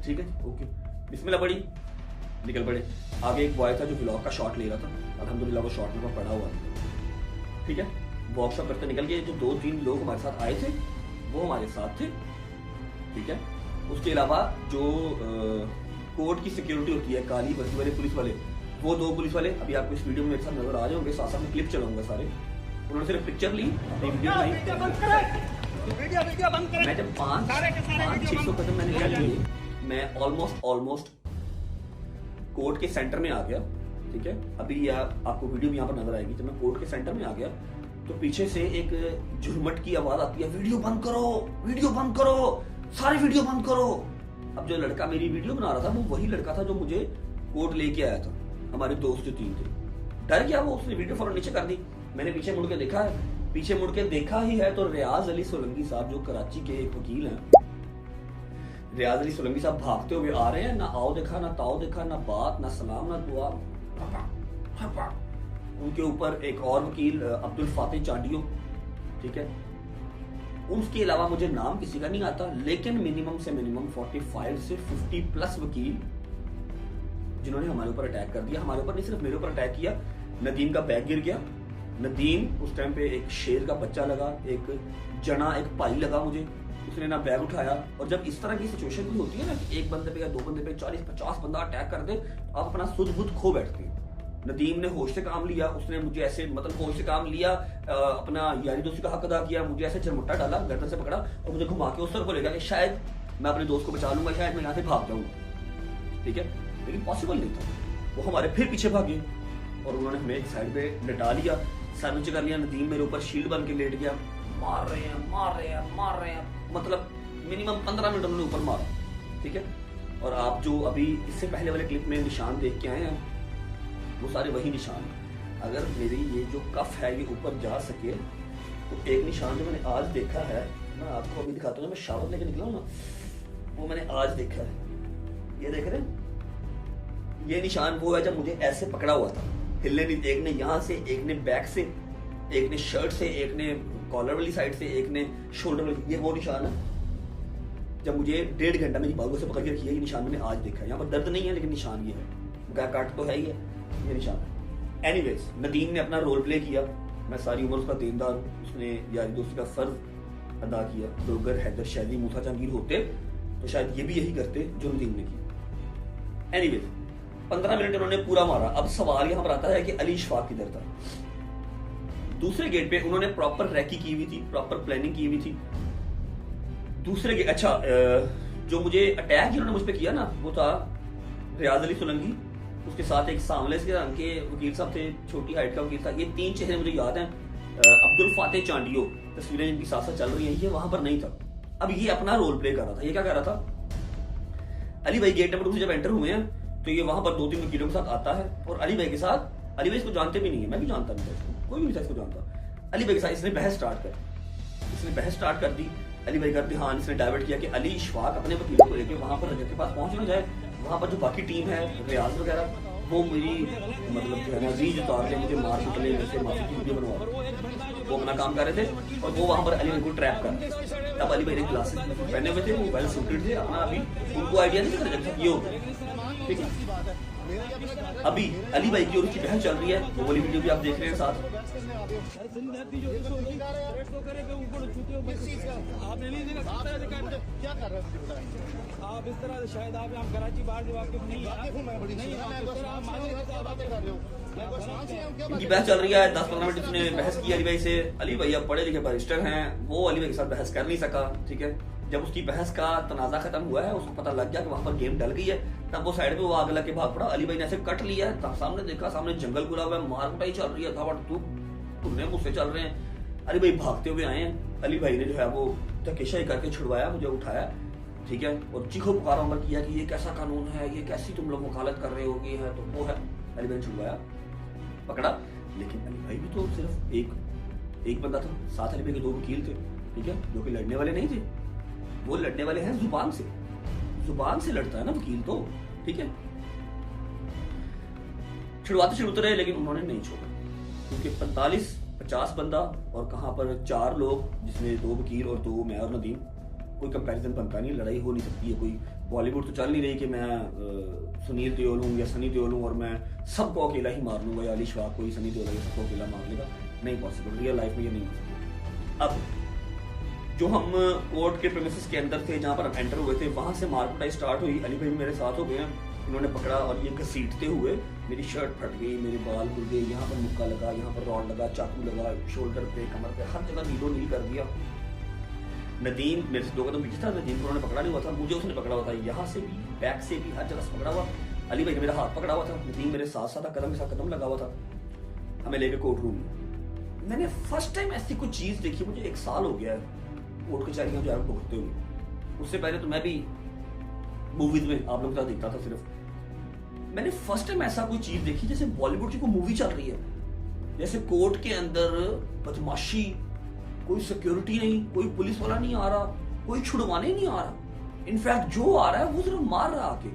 ठीक है, ओके, बिस्मिल्लाह पढ़ी, निकल पड़े। आगे एक बॉय था जो ब्लॉग का शॉट ले रहा था, अल्हम्दुलिल्लाह वो शॉट मेरे पास पड़ा हुआ था। ठीक है, वर्कशॉप करते निकल गए। जो 2-3 लोग हमारे साथ आए थे वो हमारे साथ थे। ठीक है, उसके अलावा जो कोर्ट की सिक्योरिटी होती है, काली वर्दी वाले पुलिस वाले, वो 2 पुलिस वाले अभी आपको इस वीडियो में मेरे साथ नजर आ जाओगे, साथ में क्लिप चलाऊंगा सारे। उन्होंने सिर्फ पिक्चर ली, वीडियो नहीं। मैं जब 500-600 कदम मैंने चल लिए, मैं ऑलमोस्ट कोर्ट के सेंटर में आ गया। ठीक है, अभी आपको वीडियो भी यहाँ पर नजर आएगी। जब मैं कोर्ट के सेंटर में आ गया तो पीछे से एक झुरमट की आवाज आती है, वीडियो बंद करो, वीडियो बंद करो, सारी वीडियो बंद करो। अब जो लड़का मेरी वीडियो बना रहा था वो वही लड़का था जो मुझे कोर्ट लेके आया था। हमारे दोस्त जो 3 थे, डर गया वो, उसने वीडियो फौरन नीचे कर दी। मैंने पीछे मुड़ के देखा है, पीछे मुड़ के देखा ही है तो रियाज अली सोलंकी साहब जो कराची के एक वकील हैं, रियाज अली सोलंकी साहब भागते हुए आ रहे हैं, ना आओ देखा, ना ताओ देखा, ना बात, ना सलाम, ना दुआ। उनके ऊपर एक और वकील अब्दुल फातेह चांडियो, ठीक है, उसके अलावा मुझे नाम किसी का नहीं आता, लेकिन मिनिमम से मिनिमम 45 से 50 प्लस वकील जिन्होंने हमारे ऊपर अटैक कर दिया। हमारे ऊपर नहीं, सिर्फ मेरे ऊपर अटैक किया। नदीम का बैग गिर गया। नदीम उस टाइम पे एक शेर का बच्चा लगा, एक जना, एक भाई लगा मुझे, उसने ना बैग उठाया। और जब इस तरह की सिचुएशन भी होती है ना कि एक बंदे पे या दो बंदे पे 40-50 बंदा अटैक कर दे, तो आप अपना सुध बुध खो बैठते हैं। नदीम ने होश से काम लिया, उसने मुझे ऐसे मतलब होश से काम लिया, अपना यारी दोस्ती का हक अदा किया, मुझे ऐसे झरमुट्टा डाला, गर्दन से पकड़ा और मुझे घुमा के उस तरफ ले गया कि शायद मैं अपने दोस्त को बचा लूंगा, शायद मैं यहाँ से भाग जाऊंगा, ठीक है, लेकिन पॉसिबल नहीं था। वो हमारे फिर पीछे भागे और उन्होंने हमें एक साइड पे लटा लिया, सर नीचे कर लिया। नदीम मेरे ऊपर शील्ड बन के लेट गया, मार रहे हैं, मतलब मिनिमम 15 मिनट उन्होंने ऊपर मारा, ठीक है। और आप जो अभी इससे पहले वाले क्लिप में निशान देख के आए हैं, वो सारे वही निशान हैं। अगर मेरी ये जो कफ है ये ऊपर जा सके तो एक निशान जो मैंने आज देखा है, मैं आपको अभी दिखाता हूँ, मैं शावर लेके निकला हूँ ना, वो मैंने आज देखा है। ये देख रहे हैं, ये निशान वो है जब मुझे ऐसे पकड़ा हुआ था, हिलने नहीं, एक ने यहाँ से, एक ने बैक से, एक ने शर्ट से, एक ने कॉलर वाली साइड से, एक ने शोल्डर वाली। ये वो निशान है जब मुझे 1.5 घंटा मेरी बालों से पकड़ के रखी है। ये निशान मैंने आज देखा है। यहाँ पर दर्द नहीं है लेकिन निशान ये है, काट तो है ही है, ये निशान है। एनीवेज, नदीम ने अपना रोल प्ले किया, मैं सारी उम्र उसका देनदार हूँ। उसने यारी दोस्ती का फर्ज अदा किया। तो अगर हैदर शैदी, मूसा जहांगीर होते तो शायद ये भी यही करते जो नदीम ने किया। एनीवेज, 15 मिनट उन्होंने पूरा मारा। अब सवाल यहाँ पर आता है कि अली इशफाक किधर था। दूसरे गेट पे उन्होंने प्रॉपर रैकी की हुई थी, प्रॉपर प्लानिंग की हुई थी। दूसरे गेट, अच्छा, जो मुझे अटैक जिन्होंने मुझ पर किया ना, वो था रियाज अली सोलंकी, उसके साथ एक सांवले से रंग के वकील साहब थे, छोटी हाइट का वकील था। ये 3 चेहरे मुझे याद हैं। अब्दुल फातेह चांडियो, तस्वीरें जिनकी साथ साथ चल रही हैं, ये वहां पर नहीं था। अब ये अपना रोल प्ले कर रहा था। ये क्या कर रहा था, अली भाई गेट नंबर 2 से जब एंटर हुए हैं तो ये वहां पर 2-3 वकीलों के साथ आता है और अली भाई के साथ, अली भाई इसको जानते भी नहीं है, मैं भी जानता नहीं था, कोई भी नहीं था इसको जानता। अली भाई के साथ इसने बहस स्टार्ट कर दी। अली भाई का ध्यान इसने डाइवर्ट किया कि अली इशफाक अपने वकीलों को लेकर वहां पर रजत के पास पहुंच ना जाए। वहां पर जो बाकी टीम है, रियाज वगैरह, वो मेरी मतलब जो है ना रीज उतार के मुझे मार कुटने जैसे माफी की वीडियो बनवा, वो अपना काम कर रहे थे और वो वहां पर अली भाई को ट्रैप कर। तब अली भाई ने ग्लासेस पहने हुए थे, वो वेल सूटेड थे, अपना अभी उनको आइडिया नहीं था रजत ये हो, ठीक है। अभी अली भाई की और उसकी बहस चल रही है, वो वाली वीडियो भी आप देख रहे हैं साथ। आप इस तरह से शायद आप यहाँ कराची बाहर जो आपके नहीं इनकी बहस चल रही है। 10-15 मिनट इसने बहस की अली भाई से। अली भाई अब पढ़े लिखे बैरिस्टर हैं, वो अली भाई के साथ बहस कर नहीं सका, ठीक है। जब उसकी बहस का तनाजा खत्म हुआ है, उसको पता लग गया कि वहां पर गेम डल गई है, तब वो साइड पे वो आग लग के भाग पड़ा। अली भाई ने ऐसे कट लिया है, तब सामने देखा, सामने जंगल खुला हुआ है, मार कुटाई चल रही है, धावड़ तुमने मुझसे चल रहे हैं। अली भाई भागते हुए आए हैं। अली भाई ने जो है वो धकेशाई करके छुड़वाया, मुझे उठाया, ठीक है, और चीखो पुकारा अमर किया कि ये कैसा कानून है, ये कैसी तुम लोग वकालत कर रहे हो, ये है तो वो है। अली भाई ने छुड़वाया, पकड़ा, लेकिन अली भाई भी तो सिर्फ एक बंदा था, साथ अली भाई के 2 वकील थे, ठीक है, जो कि लड़ने वाले नहीं थे। वो लड़ने वाले हैं जुबान से लड़ता है ना वकील तो, ठीक है। छुड़वाते रहे लेकिन उन्होंने नहीं छोड़ा, क्योंकि 45-50 बंदा और कहां पर 4 लोग, जिसमें 2 वकील और 2 मैं और नदीम, कोई कंपैरिजन बनता नहीं, लड़ाई हो नहीं सकती है। कोई बॉलीवुड तो चल नहीं रही कि मैं सुनील देओल हूँ या सनी देओल हूँ और मैं सबको अकेला ही मार लूंगा, या अली इशफाक को सनी देओल सबको अकेला मार लेगा, नहीं पॉसिबल, रियल लाइफ में ये नहीं हो सकता। अब जो हम कोर्ट के प्रेमिसेस के अंदर थे, जहाँ पर हम एंटर हुए थे, वहां से मारकुटाई स्टार्ट हुई। अली भाई मेरे साथ हो गए हैं, उन्होंने पकड़ा और ये घसीटते हुए मेरी शर्ट फट गई, मेरे बाल खुल गए, यहाँ पर मुक्का लगा, यहाँ पर रॉड लगा, चाकू लगा, शोल्डर पे, कमर पे, हर जगह नीलो नील कर दिया। नदीम मेरे से 2 कदम पीछे था, नदीम को उन्होंने पकड़ा नहीं हुआ था, मुझे उसने पकड़ा हुआ था, यहाँ से भी, बैक से भी, हर जगह से पकड़ा हुआ। अली भाई ने मेरा हाथ पकड़ा हुआ था, नदीम मेरे साथ साथ कदम के साथ कदम लगा हुआ था। हमें लेके कोर्ट रूम में, मैंने फर्स्ट टाइम ऐसी कोई चीज देखी, मुझे 1 साल हो गया है कोर्ट कचहरियां जो है भुगतते हुए। उससे पहले तो मैं भी मूवीज में आप लोगों के साथ देखता था सिर्फ। मैंने फर्स्ट टाइम ऐसा कोई चीज देखी जैसे बॉलीवुड की कोई मूवी चल रही है, जैसे कोर्ट के अंदर बदमाशी, कोई सिक्योरिटी नहीं, कोई पुलिस वाला नहीं आ रहा, कोई छुड़वाने नहीं आ रहा, इनफैक्ट जो आ रहा है वो सिर्फ मार रहा है आके,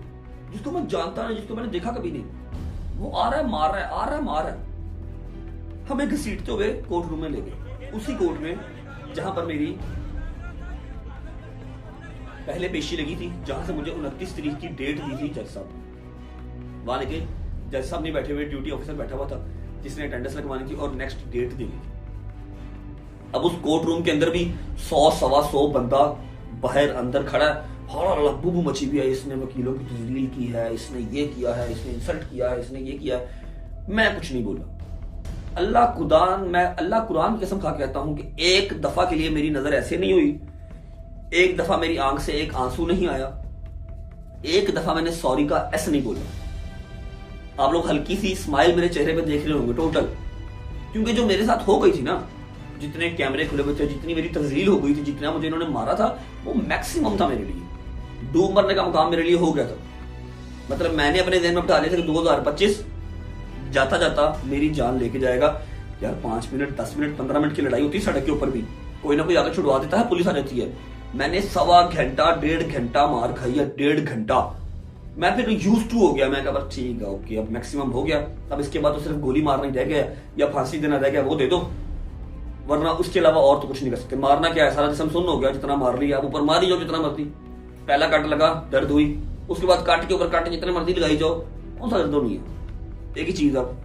जिसको मैं जानता नहीं, जिसको मैंने देखा कभी नहीं, वो आ रहा है मार रहा है, आ रहा है मार रहा है। हमें घसीटते हुए कोर्ट रूम में ले गए, उसी कोर्ट में जहां पर मेरी पहले पेशी लगी थी, जहां से मुझे 29 तारीख की डेट दी थी जज साहब। वहां लेके जज साहब नहीं बैठे हुए, ड्यूटी ऑफिसर बैठा हुआ था जिसने अटेंडेंस लगवानी थी और नेक्स्ट डेट देनी थी। अब उस कोर्ट रूम के अंदर भी 100-125 बंदा बाहर अंदर खड़ा है, लब्बू मची हुई है, इसने वकीलों की तजलील की है, इसने ये किया है, इसने इंसल्ट किया है, इसने ये किया है। मैं कुछ नहीं बोला। मैं अल्लाह कुरान की कसम खा के कहता हूं कि एक दफा के लिए मेरी नजर ऐसे नहीं हुई, एक दफा मेरी आंख से एक आंसू नहीं आया, एक दफा मैंने सॉरी का एस नहीं बोला। आप लोग हल्की सी स्माइल मेरे चेहरे पे देख रहे होंगे टोटल, क्योंकि जो मेरे साथ हो गई थी ना, जितने कैमरे खुले हुए थे, जितनी मेरी तजलील हो गई थी, जितना मुझे इन्होंने मारा था, वो मैक्सिमम था मेरे लिए। डूब मरने का मुकाम मेरे लिए हो गया था। मतलब मैंने अपने ज़हन में बिठा लिया था कि 2025 जाता जाता मेरी जान लेके जाएगा। यार 5 मिनट 10 मिनट 15 मिनट की लड़ाई होती है सड़क के ऊपर भी, कोई ना कोई आगे छुड़वा देता है, पुलिस आ जाती है। मैंने 1.25 घंटा 1.5 घंटा मार खाई है, 1.5 घंटा। मैं फिर यूज टू हो गया, मैं कहा बस ठीक है, ओके अब मैक्सिमम हो गया, अब इसके बाद तो सिर्फ गोली मारना ही रह गया या फांसी देना रह गया, वो दे दो, वरना उसके अलावा और तो कुछ नहीं कर सकते। मारना क्या है, सारा जिस्म सुन्न हो गया, जितना मार लिया, आप ऊपर मार ही जाओ जितना मर्जी। पहला कट लगा, दर्द हुई, उसके बाद काट के ऊपर काट जितने मर्जी लगाई जाओ, कौन सा दर्द नहीं है। एक ही चीज, अब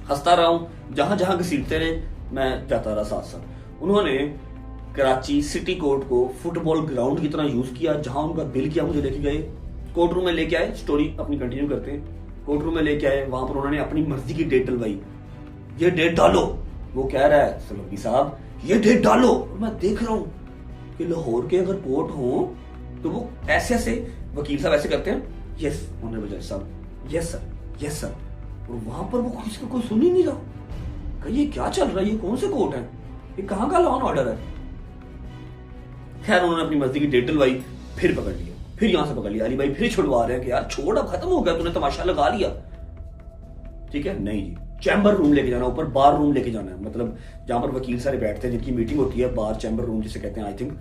हंसता रहा हूं, जहां जहां घसीटते रहे मैं जाता रहा साथ साथ। उन्होंने कराची सिटी कोर्ट को फुटबॉल ग्राउंड की तरह यूज किया, जहां उनका दिल किया मुझे लेके गए, कोर्ट रूम में लेके आए। स्टोरी अपनी कंटिन्यू करते हैं। कोर्ट रूम में लेके आए, वहां पर उन्होंने अपनी मर्जी की डेट डलवाई, ये डेट डालो। वो कह रहा है सलोबी साहब ये डेट डालो, और मैं देख रहा हूं कि लाहौर के अगर कोर्ट हो तो वो ऐसे ऐसे वकील साहब ऐसे करते हैं, यस ऑनरेबल जज साहब, यस सर, यस सर, और वहां पर वो किसी का कोई सुन ही नहीं रहा। ये क्या चल रहा है, ये कौन से कोर्ट है, ये कहां का लॉ एंड ऑर्डर है। खैर उन्होंने अपनी मर्जी की डेट डलवाई, फिर पकड़ लिया, फिर यहां से पकड़ लिया। अली भाई फिर छुड़वा रहे हैं कि यार छोड़, अब खत्म हो गया, तूने तमाशा लगा लिया। ठीक है, नहीं जी, चैम्बर रूम लेके जाना, ऊपर बार रूम लेके जाना है, मतलब जहां पर वकील सारे बैठते हैं, जिनकी मीटिंग होती है, बार चैम्बर रूम जिसे कहते हैं। आई थिंक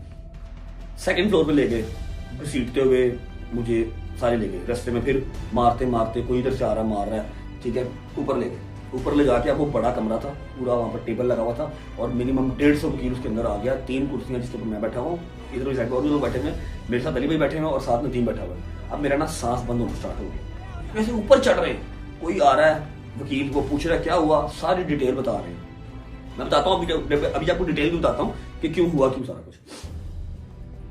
2nd फ्लोर पे ले गए, घसीटते हुए मुझे सारे ले गए। रास्ते में फिर मारते मारते, कोई इधर से आ रहा मार रहा है, ठीक है, ऊपर ले गए। ऊपर ले जाके, अब वो बड़ा कमरा था पूरा, वहां पर टेबल लगा हुआ था और मिनिमम 150 वकील उसके अंदर आ गया। 3 कुर्सियां जिसके ऊपर मैं बैठा हूँ, इधर साइड पर और भी लोग बैठे हुए, मेरे साथ अली भाई बैठे हुए और साथ में 3 बैठा हुआ है। अब मेरा ना सांस बंद होना स्टार्ट हो गया, वैसे ऊपर चढ़ रहे हैं, कोई आ रहा है वकील को पूछ रहा है क्या हुआ, सारी डिटेल बता रहे हैं। मैं बताता हूँ अभी आपको डिटेल भी बताता हूँ कि क्यों हुआ, क्यों सारा कुछ।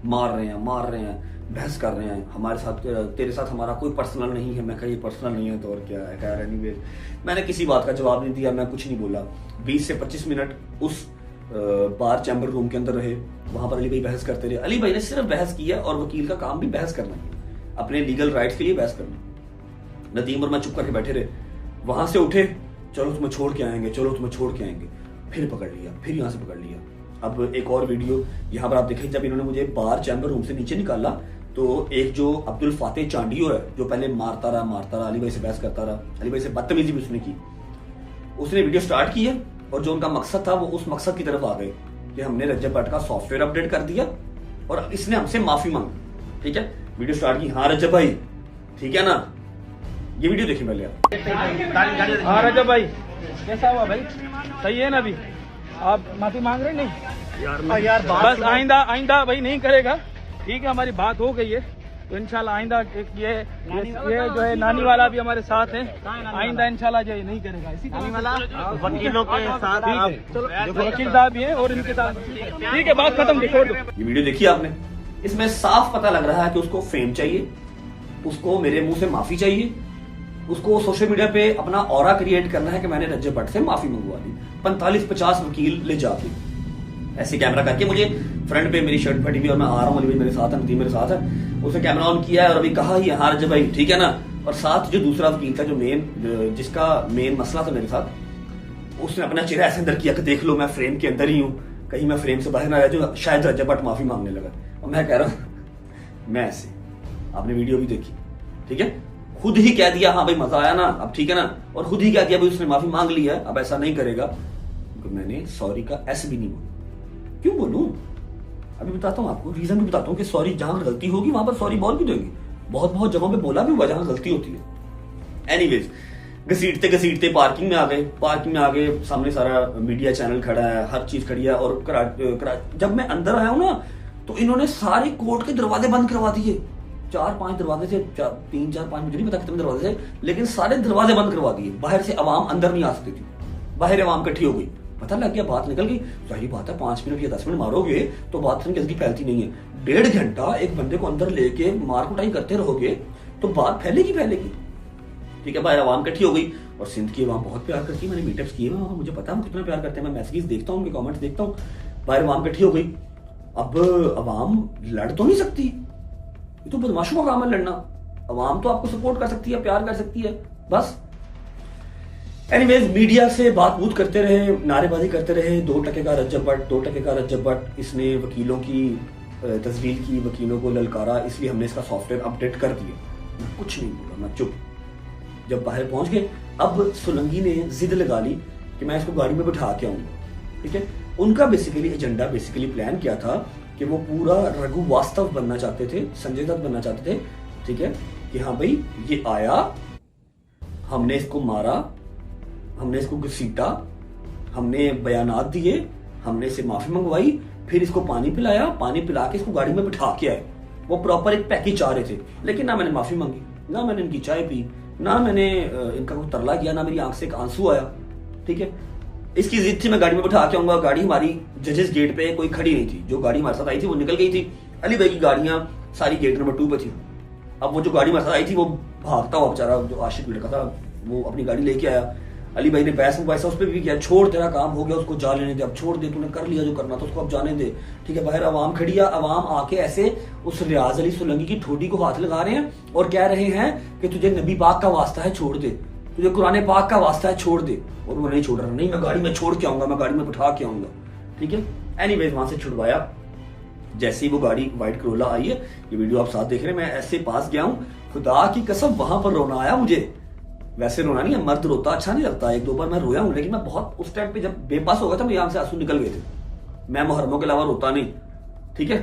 मार रहे हैं, बहस कर रहे हैं, हमारे साथ, तेरे साथ हमारा कोई पर्सनल नहीं है। मैं कहा ये पर्सनल नहीं है तो और क्या है। कह रहा एनीवे, मैंने किसी बात का जवाब नहीं दिया, मैं कुछ नहीं बोला। 20 से 25 मिनट उस बार चैम्बर रूम के अंदर रहे, वहां पर अली भाई बहस करते रहे। अली भाई ने सिर्फ बहस की है, और वकील का काम भी बहस करना है, अपने लीगल राइट्स के लिए बहस करना। नदीम और मैं चुप करके बैठे रहे। वहां से उठे, चलो तुम्हें छोड़ के आएंगे, चलो तुम्हें छोड़ के आएंगे, फिर पकड़ लिया, फिर यहां से पकड़ लिया। अब एक और वीडियो यहाँ पर आप देखें, जब इन्होंने मुझे बार चैम्बर रूम से नीचे निकाला तो एक जो अब्दुल फातेह चांडियो है, जो पहले मारता रहा, अली भाई से बहस करता रहा, अली भाई से बदतमीजी भी उसने की, उसने वीडियो स्टार्ट की है और जो उनका मकसद था वो उस मकसद की तरफ आ गए कि हमने रजब भट्ट का सॉफ्टवेयर अपडेट कर दिया और इसने हमसे माफी मांगी। ठीक है, वीडियो स्टार्ट की, हाँ रजब भाई ठीक है ना, ये वीडियो देखिए पहले आप। हाँ रजब भाई कैसा हुआ भाई, सही है ना, अभी आप माफी मांग रहे नहीं यार बस आइंदा भाई नहीं करेगा। ठीक है, हमारी बात हो गई है तो इंशाल्लाह आइंदा ये जो है नानी वाला भी हमारे साथ है, आइंदा इंशाल्लाह जो नहीं करेगा। इसी वाला वकीलों के साथ वकील साहब भी हैं और इनके साथ। ठीक है, बात खत्म, छोड़ दो। ये वीडियो देखिए आपने, इसमें साफ पता लग रहा है कि उसको फेम चाहिए, उसको मेरे मुंह से माफी चाहिए, उसको सोशल मीडिया पे अपना ऑरा क्रिएट करना है कि मैंने रजब भट्ट से माफी मंगवा दी। 45-50 वकील ले जाके ऐसे कैमरा करके, मुझे फ्रंट पे मेरी शर्ट फटी हुई और मैं आ रहा हूँ, अली भाई मेरे साथ है, नदीम मेरे साथ है, उसने कैमरा ऑन किया है और अभी कहा ही हाँ रजब भाई ठीक है ना। और साथ जो दूसरा वकील था, जो जिसका मेन मसला था मेरे साथ, उसने अपना चेहरा ऐसे अंदर किया कि देख लो मैं फ्रेम के अंदर ही हूँ, कहीं मैं फ्रेम से बाहर ना आ जाऊं। शायद रजब भट्ट माफी मांगने लगा और मैं कह रहा हूँ मैं ऐसे, आपने वीडियो भी देखी, ठीक है, खुद ही कह दिया हाँ भाई मजा आया ना, अब ठीक है ना, और खुद ही कह दिया भाई उसने माफी मांग ली है, अब ऐसा नहीं करेगा। मैंने सॉरी का एस भी नहीं बोला, क्यों बोलूं, अभी बताता हूँ आपको, रीजन भी बताता हूँ कि सॉरी जहां गलती होगी वहां पर सॉरी बोल भी देंगे। बहुत बहुत जगहों पे बोला भी हुआ जहां गलती होती है। एनीवेज, घसीटते घसीटते पार्किंग में आ गए। पार्किंग में आ गए, सामने सारा मीडिया चैनल खड़ा है, हर चीज खड़ी है। और जब मैं अंदर आया हूँ ना, तो इन्होंने सारे कोर्ट के दरवाजे बंद करवा दिए। 4-5 दरवाजे थे, 3-4-5 मुझे नहीं पता कितने दरवाजे थे, लेकिन सारे दरवाजे बंद करवा दिए। बाहर से आवाम अंदर नहीं आ सकती थी, बाहर आवाम इकट्ठी हो गई। पता लग गया, बात निकल गई। सही बात है, 5 मिनट या 10 मिनट मारोगे तो बात इतनी जल्दी फैलती नहीं है। 1.5 घंटा एक बंदे को अंदर लेके मार कुटाई करते रहोगे तो बात फैलेगी फैलेगी। ठीक है, बाहर आवाम इकट्ठी हो गई। और सिंध की आवाम बहुत प्यार करती है, मैंने मीटअप्स किए हैं, मुझे पता है हम कितना प्यार करते हैं। मैं मैसेजेस देखता हूँ, उनके कमेंट्स देखता हूँ। बाहर आवाम इकट्ठी हो गई। अब आवाम लड़ तो नहीं सकती, ये तो बदमाशों का काम है लड़ना। आवाम तो आपको सपोर्ट कर सकती है, प्यार कर सकती है, बस। एनीवेज, मीडिया से बात बूत करते रहे, नारेबाजी करते रहे। 2 टके का रज्जब भट्ट, 2 टके का रज्जब भट्ट। इसने वकीलों की तस्वीर की, वकीलों को ललकारा, इसलिए हमने इसका सॉफ्टवेयर अपडेट कर दिया। मैं कुछ नहीं बोला, मैं चुप। जब बाहर पहुंच गए, अब सोलंकी ने जिद लगा ली कि मैं इसको गाड़ी में बिठा के आऊंगा। ठीक है, उनका बेसिकली एजेंडा, बेसिकली प्लान क्या था कि वो पूरा रघु वास्तव बनना चाहते थे, संजय दत्त बनना चाहते थे। ठीक है, कि हाँ भाई ये आया, हमने इसको मारा, हमने इसको घसीटा, हमने बयानात दिए, हमने इससे माफी मंगवाई, फिर इसको पानी पिलाया, पानी पिला के इसको गाड़ी में बिठा के आए। वो प्रॉपर एक पैकेज चाह रहे थे, लेकिन ना मैंने माफी मांगी, ना मैंने इनकी चाय पी, ना मैंने इनका कोई तरला किया, ना मेरी आंख से एक आंसू आया। ठीक है, इसकी जिद थी मैं गाड़ी में बिठा के आऊंगा। गाड़ी हमारी जजेस गेट पे कोई खड़ी नहीं थी, जो गाड़ी हमारे साथ आई थी वो निकल गई थी। अली भाई की गाड़ियां सारी गेट नंबर 2 पे थी। अब वो जो गाड़ी हमारे साथ आई थी वो भागता हुआ बेचारा जो आशिक लड़का था, वो अपनी गाड़ी लेके आया। अली भाई ने बहस पैसा उस पर भी किया, छोड़ तेरा काम हो गया, उसको जा लेने दे, अब छोड़ दे, तूने कर लिया जो करना था, उसको अब जाने दे। ठीक है, बाहर आवाम खड़ी है, आवाम आके ऐसे उस रियाज अली सोलंकी की ठोडी को हाथ लगा रहे हैं और कह रहे हैं कि तुझे नबी पाक का वास्ता है छोड़ दे, तुझे कुरान पाक का वास्ता है छोड़ दे। और वो नहीं छोड़ रहा, नहीं मैं गाड़ी में छोड़ के आऊंगा, मैं गाड़ी में बिठा के आऊंगा। ठीक है, एनीवेज वहां से छुड़वाया। जैसे ही वो गाड़ी व्हाइट करोला आई है, ये वीडियो आप साथ देख रहे हैं, मैं ऐसे पास गया हूँ, खुदा की कसम वहां पर रोना आया मुझे। वैसे रोना नहीं है, मर्द रोता अच्छा नहीं लगता, 1-2 बार मैं रोया हूं, लेकिन मैं बहुत उस टाइम पे जब बेबस हो गया था, मेरी आंख से आंसू निकल गए थे। मैं मुहर्रमों के अलावा रोता नहीं। ठीक है,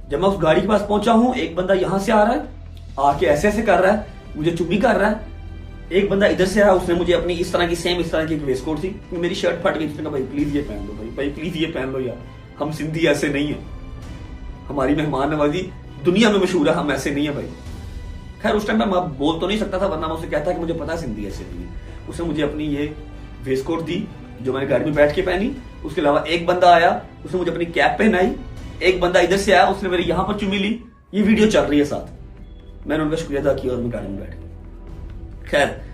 जब मैं उस गाड़ी के पास पहुंचा हूं, एक बंदा यहां से आ रहा है, आके ऐसे ऐसे कर रहा है, मुझे चुम्मी कर रहा है। एक बंदा इधर से आया, उसने मुझे अपनी इस तरह की सेम इस तरह की वेस्ट कोट थी, मेरी शर्ट फट गई, उसने कहा भाई प्लीज ये पहन लो, भाई प्लीज ये पहन लो यार, हम सिंधी ऐसे नहीं है, हमारी मेहमान नवाजी दुनिया में मशहूर है, हम ऐसे नहीं है भाई। खैर उस टाइम मैं बोल तो नहीं सकता था, वरना मैं उसे कहता कि मुझे पता है सिंधी ऐसे नहीं है। उसने मुझे अपनी ये वेस्ट कोट दी जो मैंने गाड़ी में बैठ के पहनी। उसके अलावा एक बंदा आया, उसने मुझे अपनी कैप पहनाई। एक बंदा इधर से आया, उसने मेरे यहां पर चुम्मी ली। ये वीडियो चल रही है साथ, मैंने उनका शुक्रिया अदा किया और मैं गाड़ी में बैठ गया। खैर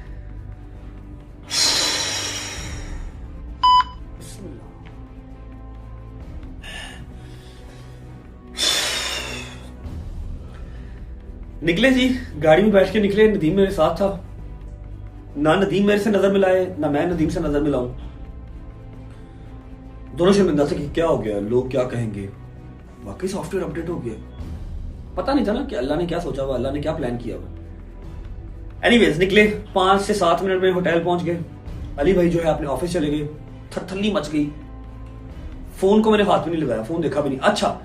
निकले जी, गाड़ी में बैठ के निकले। नदीम मेरे साथ था, ना नदीम मेरे से नजर मिलाए, ना मैं नदीम से नजर मिलाऊं। दोनों शर्मिंदा थे कि क्या हो गया, लोग क्या कहेंगे, वाकई सॉफ्टवेयर अपडेट हो गया। पता नहीं था ना कि अल्लाह ने क्या सोचा हुआ, अल्लाह ने क्या प्लान किया हुआ। एनीवेज निकले, 5 से 7 मिनट में होटल पहुंच गए। अली भाई जो है अपने ऑफिस चले गए, थरथल्ली मच गई। फोन को मैंने हाथ में नहीं लगाया, फोन देखा भी नहीं। अच्छा,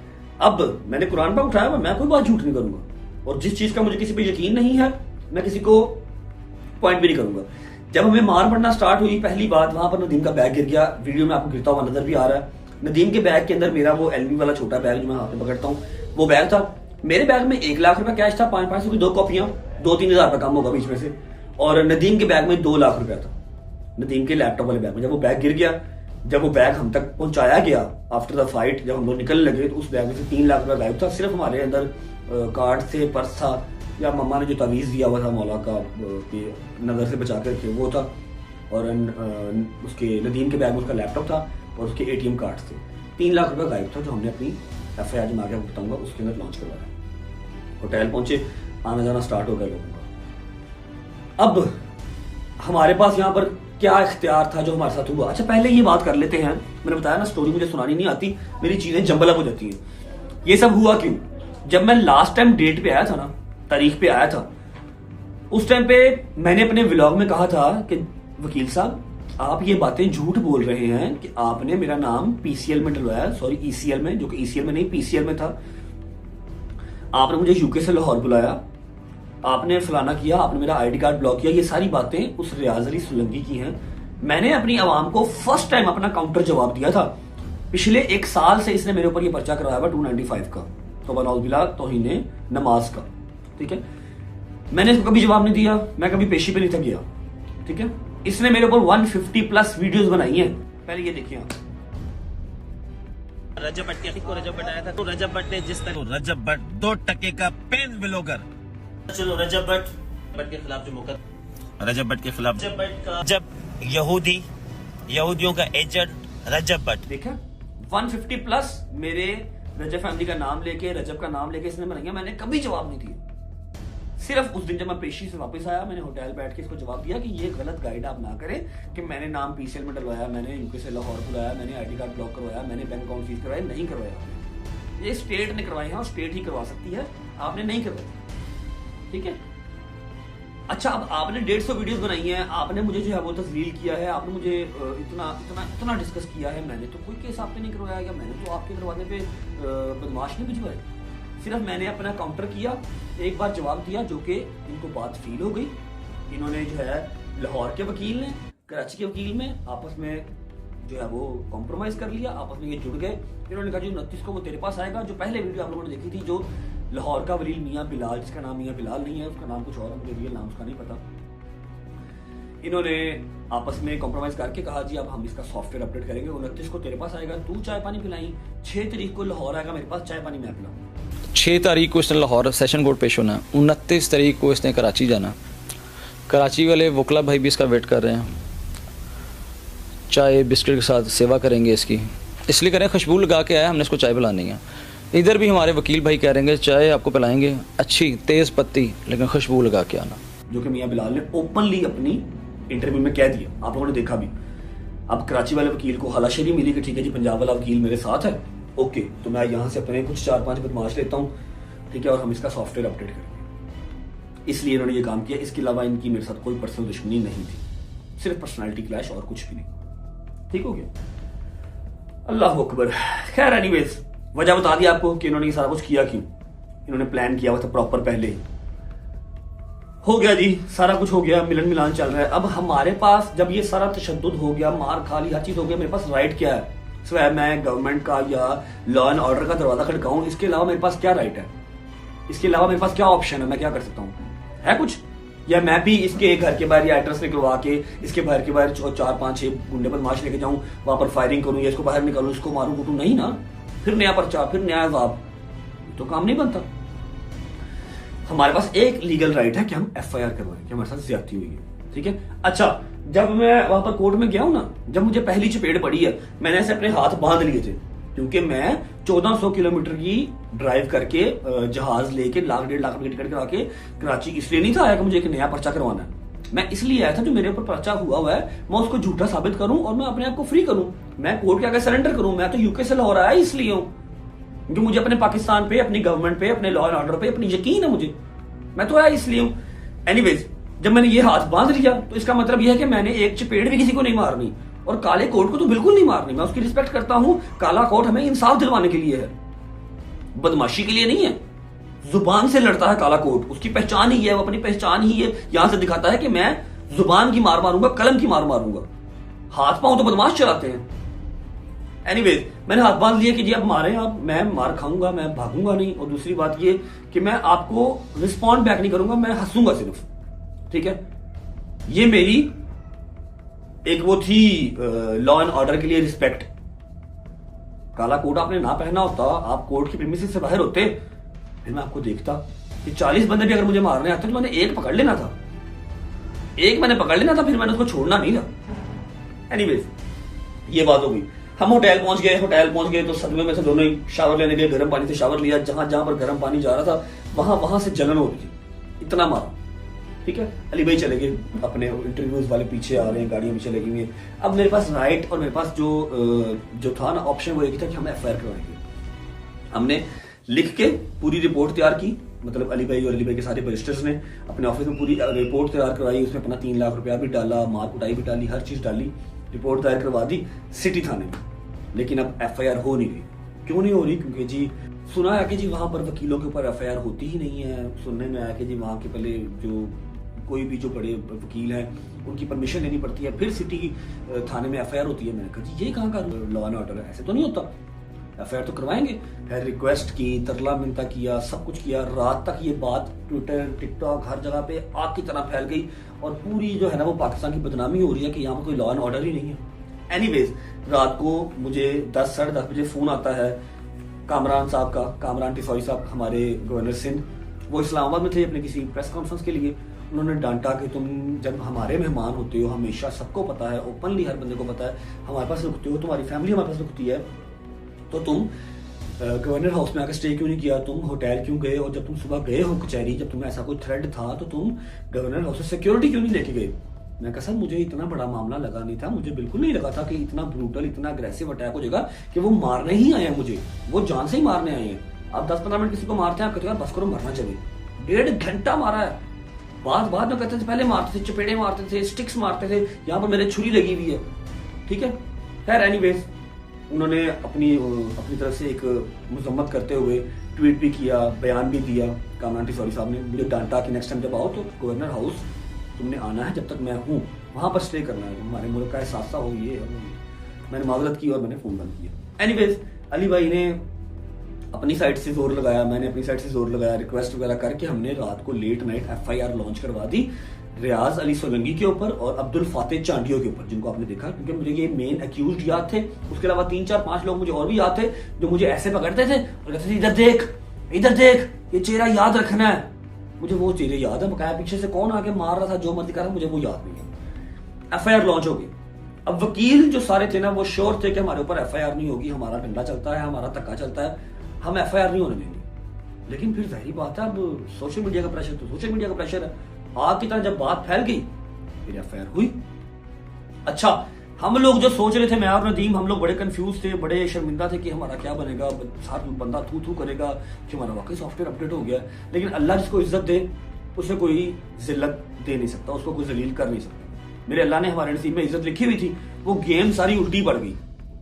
अब मैंने कुरान पर उठाया, मैं कोई बात झूठ नहीं करूंगा, और जिस चीज का मुझे किसी पे यकीन नहीं है मैं किसी को पॉइंट भी नहीं करूंगा। जब हमें मार पड़ना स्टार्ट हुई, पहली बात वहां पर नदीम का बैग गिर गया। वीडियो में आपको गिरता हुआ नजर भी आ रहा है। नदीम के बैग के अंदर मेरा वो एलबी वाला छोटा बैग जो मैं हाथ में पकड़ता हूँ, वो बैग था। मेरे बैग में 1 लाख रुपया कैश था, 500 की 2 कॉपियां, 2-3 हजार रुपया कम होगा बीच में से। और नदीम के बैग में 2 लाख रुपया था, नदीम के लैपटॉप वाले बैग में। जब वो बैग गिर गया, जब वो बैग हम तक पहुंचाया गया आफ्टर द फाइट, जब हम लोग निकलने लगे, तो उस बैग में से 3 लाख रुपया गायब था। सिर्फ हमारे अंदर कार्ड थे, पर्स था, या मम्मा ने जो तवीज़ दिया हुआ था मौला का कि नज़र से बचा कर रखे, वो था। और उसके नदीम के बैग में उसका लैपटॉप था और उसके ATM कार्ड थे। 3 लाख रुपया गायब था, जो हमने अपनी FIR में आगे बताऊंगा उसके अंदर लॉन्च करवाया। होटल पहुंचे, आना जाना स्टार्ट हो गया लोगों का। अब हमारे पास यहाँ पर क्या इख्तियार था जो हमारे साथ हुआ। अच्छा, पहले ये बात कर लेते हैं। मैंने बताया ना, स्टोरी मुझे सुनानी नहीं आती, मेरी चीजें जंबल हो जाती हैं। ये सब हुआ क्यों? जब मैं लास्ट टाइम डेट पे आया था ना, तारीख पे आया था, उस टाइम पे मैंने अपने व्लॉग में कहा था कि वकील साहब आप ये बातें झूठ बोल रहे हैं कि आपने मेरा नाम पीसीएल में डलवाया, सॉरी ईसीएल में, जो कि ईसीएल में नहीं पीसीएल में था। आपने मुझे यूके से लाहौर बुलाया, आपने फलाना किया, आपने मेरा आईडी कार्ड ब्लॉक किया। ये सारी बातें उस रियाज अली सोलंकी की हैं। मैंने अपनी आवाम को फर्स्ट टाइम अपना काउंटर जवाब दिया था। पिछले 1 साल से इसने मेरे ऊपर ये पर्चा करवाया हुआ 295 का, तौबा तौहीन नमाज का, ठीक है। मैंने इसको कभी जवाब नहीं दिया, मैं कभी पेशी पे नहीं था गया, ठीक है। इसने मेरे ऊपर 150+ वीडियोस बनाई हैं। पहले ये देखिए आप। रजब भट्ट को रजब भट्ट आया था, तो रजब भट्ट ने जिस तरह रजब भट्ट 2 टके का पेन ब्लॉगर, चलो रजब भट्ट के खिलाफ जो मुकदमा, रजब भट्ट के खिलाफ, रजब भट्ट का जब यहूदियों का एजेंट रजब भट्ट, देखा 150+ मेरे रजब फैमिली का नाम लेके, रजब का नाम लेके इसने बनाई। मैंने कभी जवाब नहीं दिया। सिर्फ उस दिन जब मैं पेशी से वापस आया, मैंने होटल बैठ के इसको जवाब दिया कि ये गलत गाइड आप ना करें कि मैंने नाम पीसीएल में डलवाया, मैंने यूके से लाहौर बुलाया, मैंने आईडी कार्ड ब्लॉक करवाया, मैंने बैंक अकाउंट फीस करवाया। नहीं करवाया, ये स्टेट ने करवाई है और स्टेट ही करवा सकती है, आपने नहीं करवाई, ठीक है। अच्छा, अब आपने 150 वीडियोस बनाई हैं, आपने मुझे जो है वो तस्लील किया है, आपने मुझे इतना डिस्कस किया है। मैंने तो कोई केस आपने नहीं करवाया, या मैंने तो आपके करवाने पे बदमाश नहीं भिजवाए। सिर्फ मैंने अपना काउंटर किया, एक बार जवाब दिया, जो कि इनको बात फील हो गई। इन्होंने जो है लाहौर के वकील ने कराची के वकील में आपस में जो है वो कॉम्प्रोमाइज कर लिया, आपस में ये जुड़ गए। इन्होंने कहा जो 29 को वो तेरे पास आएगा। जो पहले वीडियो आप लोगों ने देखी थी, जो लाहौर का वलील मियाँ बिलाल, जिसका नाम मियाँ बिलाल नहीं है, उसका नाम कुछ और है, मुझे रियल नाम उसका नहीं पता। इन्होंने आपस में कॉम्प्रोमाइज करके कहा जी अब हम इसका सॉफ्टवेयर अपडेट करेंगे, 29 को तेरे पास आएगा, तू चाय पानी पिलाई, 6 तारीख को लाहौर आएगा मेरे पास, चाय पानी मैं पिलाऊंगा। 6 तारीख को इसने लाहौर सेशन कोर्ट पेश होना, 29 तारीख को इसने कराची जाना। कराची वाले वकला भाई भी इसका वेट कर रहे हैं, चाय बिस्किट के साथ सेवा करेंगे इसकी, इसलिए करें खुशबू लगा के आया, हमने इसको चाय पिलानी है। इधर भी हमारे वकील भाई कह रहे हैं चाय आपको पिलाएंगे, अच्छी तेज़ पत्ती, लेकिन खुशबू लगा के आना, जो कि मियाँ बिलाल ने ओपनली अपनी इंटरव्यू में कह दिया, आप लोगों ने देखा भी। अब कराची वाले वकील को हलाशेरी मिली कि ठीक है जी पंजाब वाला वकील मेरे साथ है, ओके, तो मैं यहाँ से अपने कुछ 4-5 बदमाश लेता हूँ, ठीक है, और हम इसका सॉफ्टवेयर अपडेट करेंगे। इसलिए इन्होंने ये काम किया। इसके अलावा इनकी मेरे साथ कोई पर्सनल दुश्मनी नहीं थी, सिर्फ पर्सनालिटी क्लैश और कुछ भी नहीं। ठीक हो गया, अल्लाह अकबर। खैर एनीवेज, वजह बता दी आपको कि इन्होंने ये सारा कुछ किया क्यों। इन्होंने प्लान किया हुआ था प्रॉपर, पहले ही हो गया जी, सारा कुछ हो गया, मिलन मिलान चल रहा है। अब हमारे पास जब ये सारा तशद्दुद हो गया, मार खा ली, हर चीज हो गया, मेरे पास राइट क्या है? सिवाय मैं गवर्नमेंट का या लॉ एंड ऑर्डर का दरवाजा खड़काऊं, इसके अलावा मेरे पास क्या राइट है? इसके अलावा मेरे पास क्या ऑप्शन है? मैं क्या कर सकता हूँ? है कुछ? या मैं भी इसके घर के बाहर या एड्रेस निकलवा के इसके घर के बाहर 4-5-6 गुंडे बदमाश लेके जाऊं, वहां पर फायरिंग करूं या इसको बाहर निकालूं, इसको मारूं कूटूं? नहीं ना, फिर नया पर्चा, फिर नया जवाब, तो काम नहीं बनता। हमारे पास एक लीगल राइट है कि हम FIR करवाएं कि हमारे साथ ज्यादती हुई है, ठीक है। अच्छा, जब मैं वहां पर कोर्ट में गया हूं ना, जब मुझे पहली चपेट पड़ी है, मैंने ऐसे अपने हाथ बांध लिए थे, क्योंकि मैं 1400 किलोमीटर की ड्राइव करके जहाज लेके 1.5 लाख की टिकट करा के कराची इसलिए नहीं था आया कि मुझे एक नया पर्चा करवाना है। मैं इसलिए आया था जो मेरे ऊपर पर्चा हुआ है मैं उसको झूठा साबित करूं और मैं अपने आप को फ्री करूं, मैं कोर्ट के आगे सरेंडर करूं। मैं तो यूके से लाहौर आया इसलिए हूं क्योंकि मुझे अपने पाकिस्तान पे, अपनी गवर्नमेंट पे, अपने लॉ एंड ऑर्डर पे अपनी यकीन है मुझे, मैं तो आया इसलिए हूं। एनीवेज, जब मैंने ये हाथ बांध लिया तो इसका मतलब यह है कि मैंने एक चपेट भी किसी को नहीं मारनी, और काले कोट को तो बिल्कुल नहीं मारनी। मैं उसकी रिस्पेक्ट करता हूं, काला कोट हमें इंसाफ दिलवाने के लिए है, बदमाशी के लिए नहीं है। जुबान से लड़ता है काला कोट, उसकी पहचान ही है, वो अपनी पहचान ही है, यहां से दिखाता है कि मैं जुबान की मार मारूंगा, कलम की मार मारूंगा। हाथ पांव तो बदमाश चलाते हैं। एनीवेज, मैंने हाथ बांध लिया कि जी अब मारे आप, मैं मार खाऊंगा, मैं भागूंगा नहीं। और दूसरी बात ये कि मैं आपको रिस्पॉन्ड बैक नहीं करूंगा, मैं हंसूंगा सिर्फ, ठीक है। ये मेरी एक वो थी लॉ एंड ऑर्डर के लिए रिस्पेक्ट। काला कोट आपने ना पहना होता, आप कोर्ट की प्रीमिसेस से बाहर होते, फिर मैं आपको देखता कि 40 बंदे भी अगर मुझे मारने आते तो मैंने एक पकड़ लेना था, एक मैंने पकड़ लेना था, फिर मैंने उसको छोड़ना नहीं था। एनीवेज, ये बात हो गई। हम होटल पहुंच गए तो सदमे में से दोनों ही शावर लेने गए, गर्म पानी से शावर लिया। जहां जहां पर गर्म पानी जा रहा था वहां से जलन हो रही थी, इतना मारा, ठीक है। अली भाई चले गए अपने इंटरव्यूज वाले, पीछे आ रहे हैं, गाड़ियां पीछे लगी हुई हैं। अब मेरे पास राइट और मेरे पास जो था ना ऑप्शन, वो एक था कि हम FIR करवाएंगे। हमने लिख के पूरी रिपोर्ट तैयार की, मतलब अली भाई और अली भाई के सारे बैरिस्टर्स ने अपने ऑफिस में पूरी रिपोर्ट तैयार करवाई, उसमें अपना 3 लाख रुपया भी डाला, मार कुटाई भी डाली, हर चीज़ डाली, रिपोर्ट तैयार करवा दी सिटी थाने में। लेकिन अब FIR हो नहीं रही। क्यों नहीं हो रही? क्योंकि जी सुना है कि जी वहाँ पर वकीलों के ऊपर FIR होती ही नहीं है। सुनने में आया कि जी वहाँ के पहले जो कोई भी जो बड़े वकील हैं उनकी परमिशन लेनी पड़ती है, फिर सिटी थाने में FIR होती है। मैंने कहा जी ये कहाँ का लॉ एंड ऑर्डर है, ऐसे तो नहीं होता। FIR तो करवाएंगे। फिर रिक्वेस्ट की, तरला मिनता किया, सब कुछ किया। रात तक ये बात ट्विटर, टिकटॉक हर जगह पे आग की तरह फैल गई और पूरी जो है ना वो पाकिस्तान की बदनामी हो रही है कि यहाँ पर कोई लॉ एंड ऑर्डर ही नहीं है। एनीवेज, रात को मुझे 10 साढ़े 10 बजे फोन आता है कामरान साहब का, कामरान टिसौरी साहब हमारे गवर्नर सिंध। वो इस्लामाबाद में थे अपने किसी प्रेस कॉन्फ्रेंस के लिए। उन्होंने डांटा कि तुम जब हमारे मेहमान होते हो, हमेशा सबको पता है, ओपनली हर बंदे को पता है, हमारे पास रुकते हो, तुम्हारी फैमिली हमारे पास रुकती है, तो तुम गवर्नर हाउस में आकर स्टे क्यों नहीं किया, तुम होटल क्यों गए, और जब तुम सुबह गए हो कचहरी, जब तुम्हें ऐसा कोई थ्रेड था तो तुम गवर्नर हाउस से सिक्योरिटी क्यों नहीं लेके गए। मैं कहा सर मुझे इतना बड़ा मामला लगा नहीं था, मुझे बिल्कुल नहीं लगा था कि इतना ब्रूटल, इतना अग्रेसिव अटैक हो जाएगा कि वो मारने ही आए हैं मुझे, वो जान से ही मारने आए हैं। आप 10-15 मिनट किसी को मारते हैं, आप कहते हैं बस करो मरना चाहिए। 1.5 घंटा मारा है। बाद में कहते थे पहले मारते थे, चपेड़े मारते थे, स्टिक्स मारते थे, यहाँ पर मेरे छुरी लगी हुई है। ठीक है, खैर एनीवेज उन्होंने अपनी तरफ से एक मजम्मत करते हुए ट्वीट भी किया, बयान भी दिया। कामरान टिसौरी साहब ने मुझे डांटा कि नेक्स्ट टाइम जब आओ तो गवर्नर हाउस तुमने आना है, जब तक मैं हूँ वहां पर स्टे करना है, हमारे मुल्क का एहसास हो ये। मैंने माजरत की और मैंने फोन बंद किया। एनीवेज अली भाई ने अपनी साइड से जोर लगाया, मैंने अपनी साइड से जोर लगाया, रिक्वेस्ट वगैरह करके हमने रात को लेट नाइट FIR लॉन्च करवा दी रियाज अली सोलंकी के ऊपर और अब्दुल फातेह चांडियो के ऊपर, जिनको आपने देखा। क्योंकि मुझे ये मेन अक्यूज्ड याद थे, उसके अलावा 3-4-5 लोग मुझे और भी याद थे जो मुझे ऐसे पकड़ते थे और कहते थे इधर देख, इधर देख, ये चेहरा याद रखना है। मुझे वो चेहरे याद है, बकाया पीछे से कौन आके मार रहा था, जो मर्जी कर रहा, मुझे वो याद नहीं है। FIR लॉन्च हो गई। अब वकील जो सारे थे ना वो श्योर थे कि हमारे ऊपर FIR नहीं होगी, हमारा डंडा चलता है, हमारा धक्का चलता है, हम FIR नहीं होने देंगे। लेकिन फिर जाहिर बात है, अब सोशल मीडिया का प्रेशर तो सोशल मीडिया का प्रेशर है। आग की तरह जब बात फैल गई फिर FIR हुई। अच्छा, हम लोग जो सोच रहे थे, मैं और नदीम, हम लोग बड़े कंफ्यूज थे, बड़े शर्मिंदा थे कि हमारा क्या बनेगा, हर बंदा थू थू करेगा कि हमारा वाकई सॉफ्टवेयर अपडेट हो गया। लेकिन अल्लाह जिसको इज्जत दे उसे कोई जिल्लत दे नहीं सकता, उसको कोई जलील कर नहीं सकता। मेरे अल्लाह ने हमारे नसीब में इज्जत लिखी हुई थी, वो गेम सारी उल्टी पड़ गई।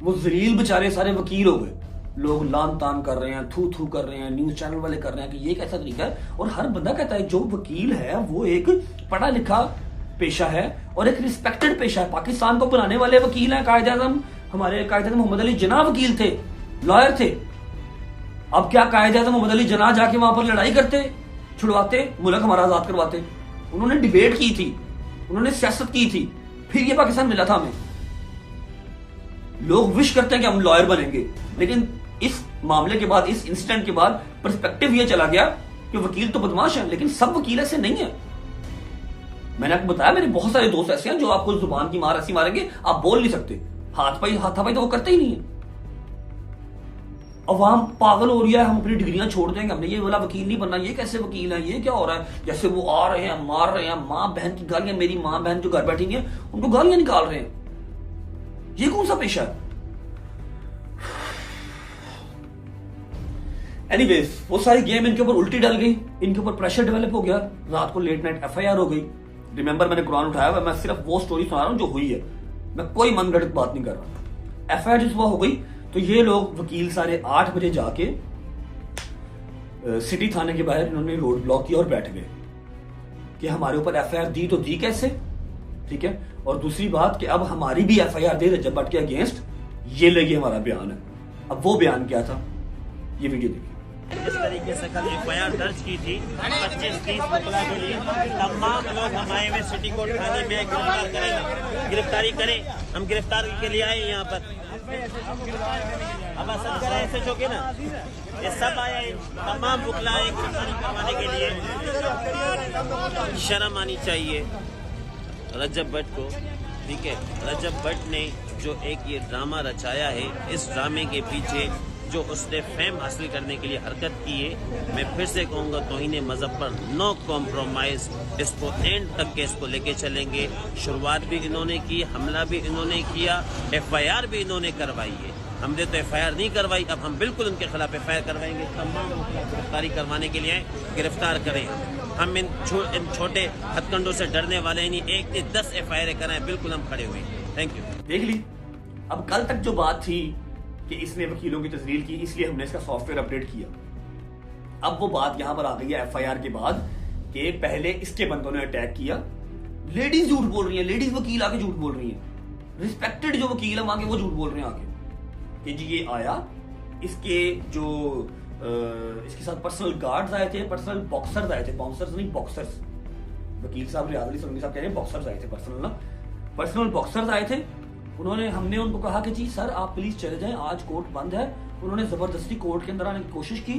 वो जलील बेचारे सारे वकील हो गए। लोग लान तान कर रहे हैं, थू थू कर रहे हैं, न्यूज चैनल वाले कर रहे हैं कि ये कैसा तरीका है। और हर बंदा कहता है जो वकील है वो एक पढ़ा लिखा पेशा है और एक रिस्पेक्टेड पेशा है। पाकिस्तान को बनाने वाले वकील हैं कायदे आज़म, हमारे कायदे आज़म मोहम्मद अली जिन्ना वकील थे, लॉयर थे। अब क्या कायदे आज़म मोहम्मद अली जिन्ना जाके वहां पर लड़ाई करते, छुड़वाते, मुल्क हमारा आजाद करवाते? उन्होंने डिबेट की थी, उन्होंने सियासत की थी, फिर ये पाकिस्तान मिला था हमें। लोग विश करते हैं कि हम लॉयर बनेंगे, लेकिन इस मामले के बाद, इस इंसिडेंट के बाद पर्सपेक्टिव ये चला गया कि वकील तो बदमाश है, लेकिन सब वकील ऐसे नहीं है। मैंने आपको बताया मेरे बहुत सारे दोस्त ऐसे हैं जो आपको जुबान की मार ऐसी मारेंगे आप बोल नहीं सकते, हाथापाई तो वो करते ही नहीं है। अवाम पागल हो रही है, हम अपनी डिग्रियां छोड़ देंगे, हमने ये बोला वकील नहीं बनना, ये कैसे वकील है, ये क्या हो रहा है, जैसे वो आ रहे हैं मार रहे हैं, माँ बहन की गालियां, मेरी माँ बहन जो घर बैठी है उनको गालियां निकाल रहे हैं। ये कौन सा पेशा है? एनीवेज, वो सारी गेम इनके ऊपर उल्टी डल गई, इनके ऊपर प्रेशर डेवलप हो गया, रात को लेट नाइट FIR हो गई। रिमेंबर मैंने कुरान उठाया हुआ, मैं सिर्फ वो स्टोरी सुना रहा हूं जो हुई है, मैं कोई मनगढ़ंत बात नहीं कर रहा। FIR जिस वक्त हो गई तो ये लोग वकील सारे 8 बजे जाके सिटी थाने के बाहर इन्होंने रोड ब्लॉक किया और बैठ गए कि हमारे ऊपर FIR दी तो दी कैसे, ठीक है। और दूसरी बात कि अब हमारी भी FIR दे रजब भट्ट के अगेंस्ट, ये लगी हमारा बयान है। अब वो बयान क्या था, ये वीडियो देखिए। इस तरीके से कल FIR दर्ज की थी 25-30 मुकला के लिए, तमाम लोग हम आए हुए सिटी कोर्ट थाने में गिरफ्तार करेंगे, गिरफ्तारी करें, हम गिरफ्तारी के लिए आए यहाँ पर। अब असद करे ऐसे चौके ना, ये सब आए, तमाम मुकला गिरफ्तारी करवाने के लिए। शर्म आनी चाहिए रजब भट्ट को, ठीक है। रजब भट्ट ने जो एक ये ड्रामा रचाया है, इस ड्रामे के पीछे जो उसने फेम हासिल करने के लिए हरकत की है, मैं फिर से कहूँगा तौहीन मज़हब पर नो कॉम्प्रोमाइज़, इसको एंड तक के इसको लेके चलेंगे। शुरुआत भी इन्होंने की, हमला भी इन्होंने किया, FIR भी इन्होंने करवाई है। हमने तो FIR नहीं करवाई, अब हम बिल्कुल उनके खिलाफ FIR करवाएंगे। तमाम गिरफ्तारी करवाने के लिए गिरफ्तार करें। हम इन छोटे हथकंडों से डरने वाले नहीं, 1 से 10 FIR कराएं, बिल्कुल हम खड़े हुए। Thank you. देख ली, अब कल तक जो बात थी कि इसने वकीलों की तस्लील की इसलिए हमने इसका सॉफ्टवेयर अपडेट किया, अब वो बात यहां पर आ गई है FIR के बाद कि पहले इसके बंदों ने अटैक किया। लेडीज झूठ बोल रही है, लेडीज वकील आके झूठ बोल रही है, रिस्पेक्टेड जो वकील है वहां के वो झूठ बोल रहे हैं आके कि जी ये आया, इसके जो इसके साथ पर्सनल गार्ड्स आए थे, पर्सनल बॉक्सर्स आए थे, बाउंसर्स नहीं बॉक्सर्स, वकील साहब रियाज अली सोलंकी साहब कह रहे हैं बॉक्सर्स आए थे, पर्सनल बॉक्सर्स आए थे। हमने उनको कहा कि जी सर आप प्लीज चले जाएं, आज कोर्ट बंद है। उन्होंने जबरदस्ती कोर्ट के अंदर आने की कोशिश की,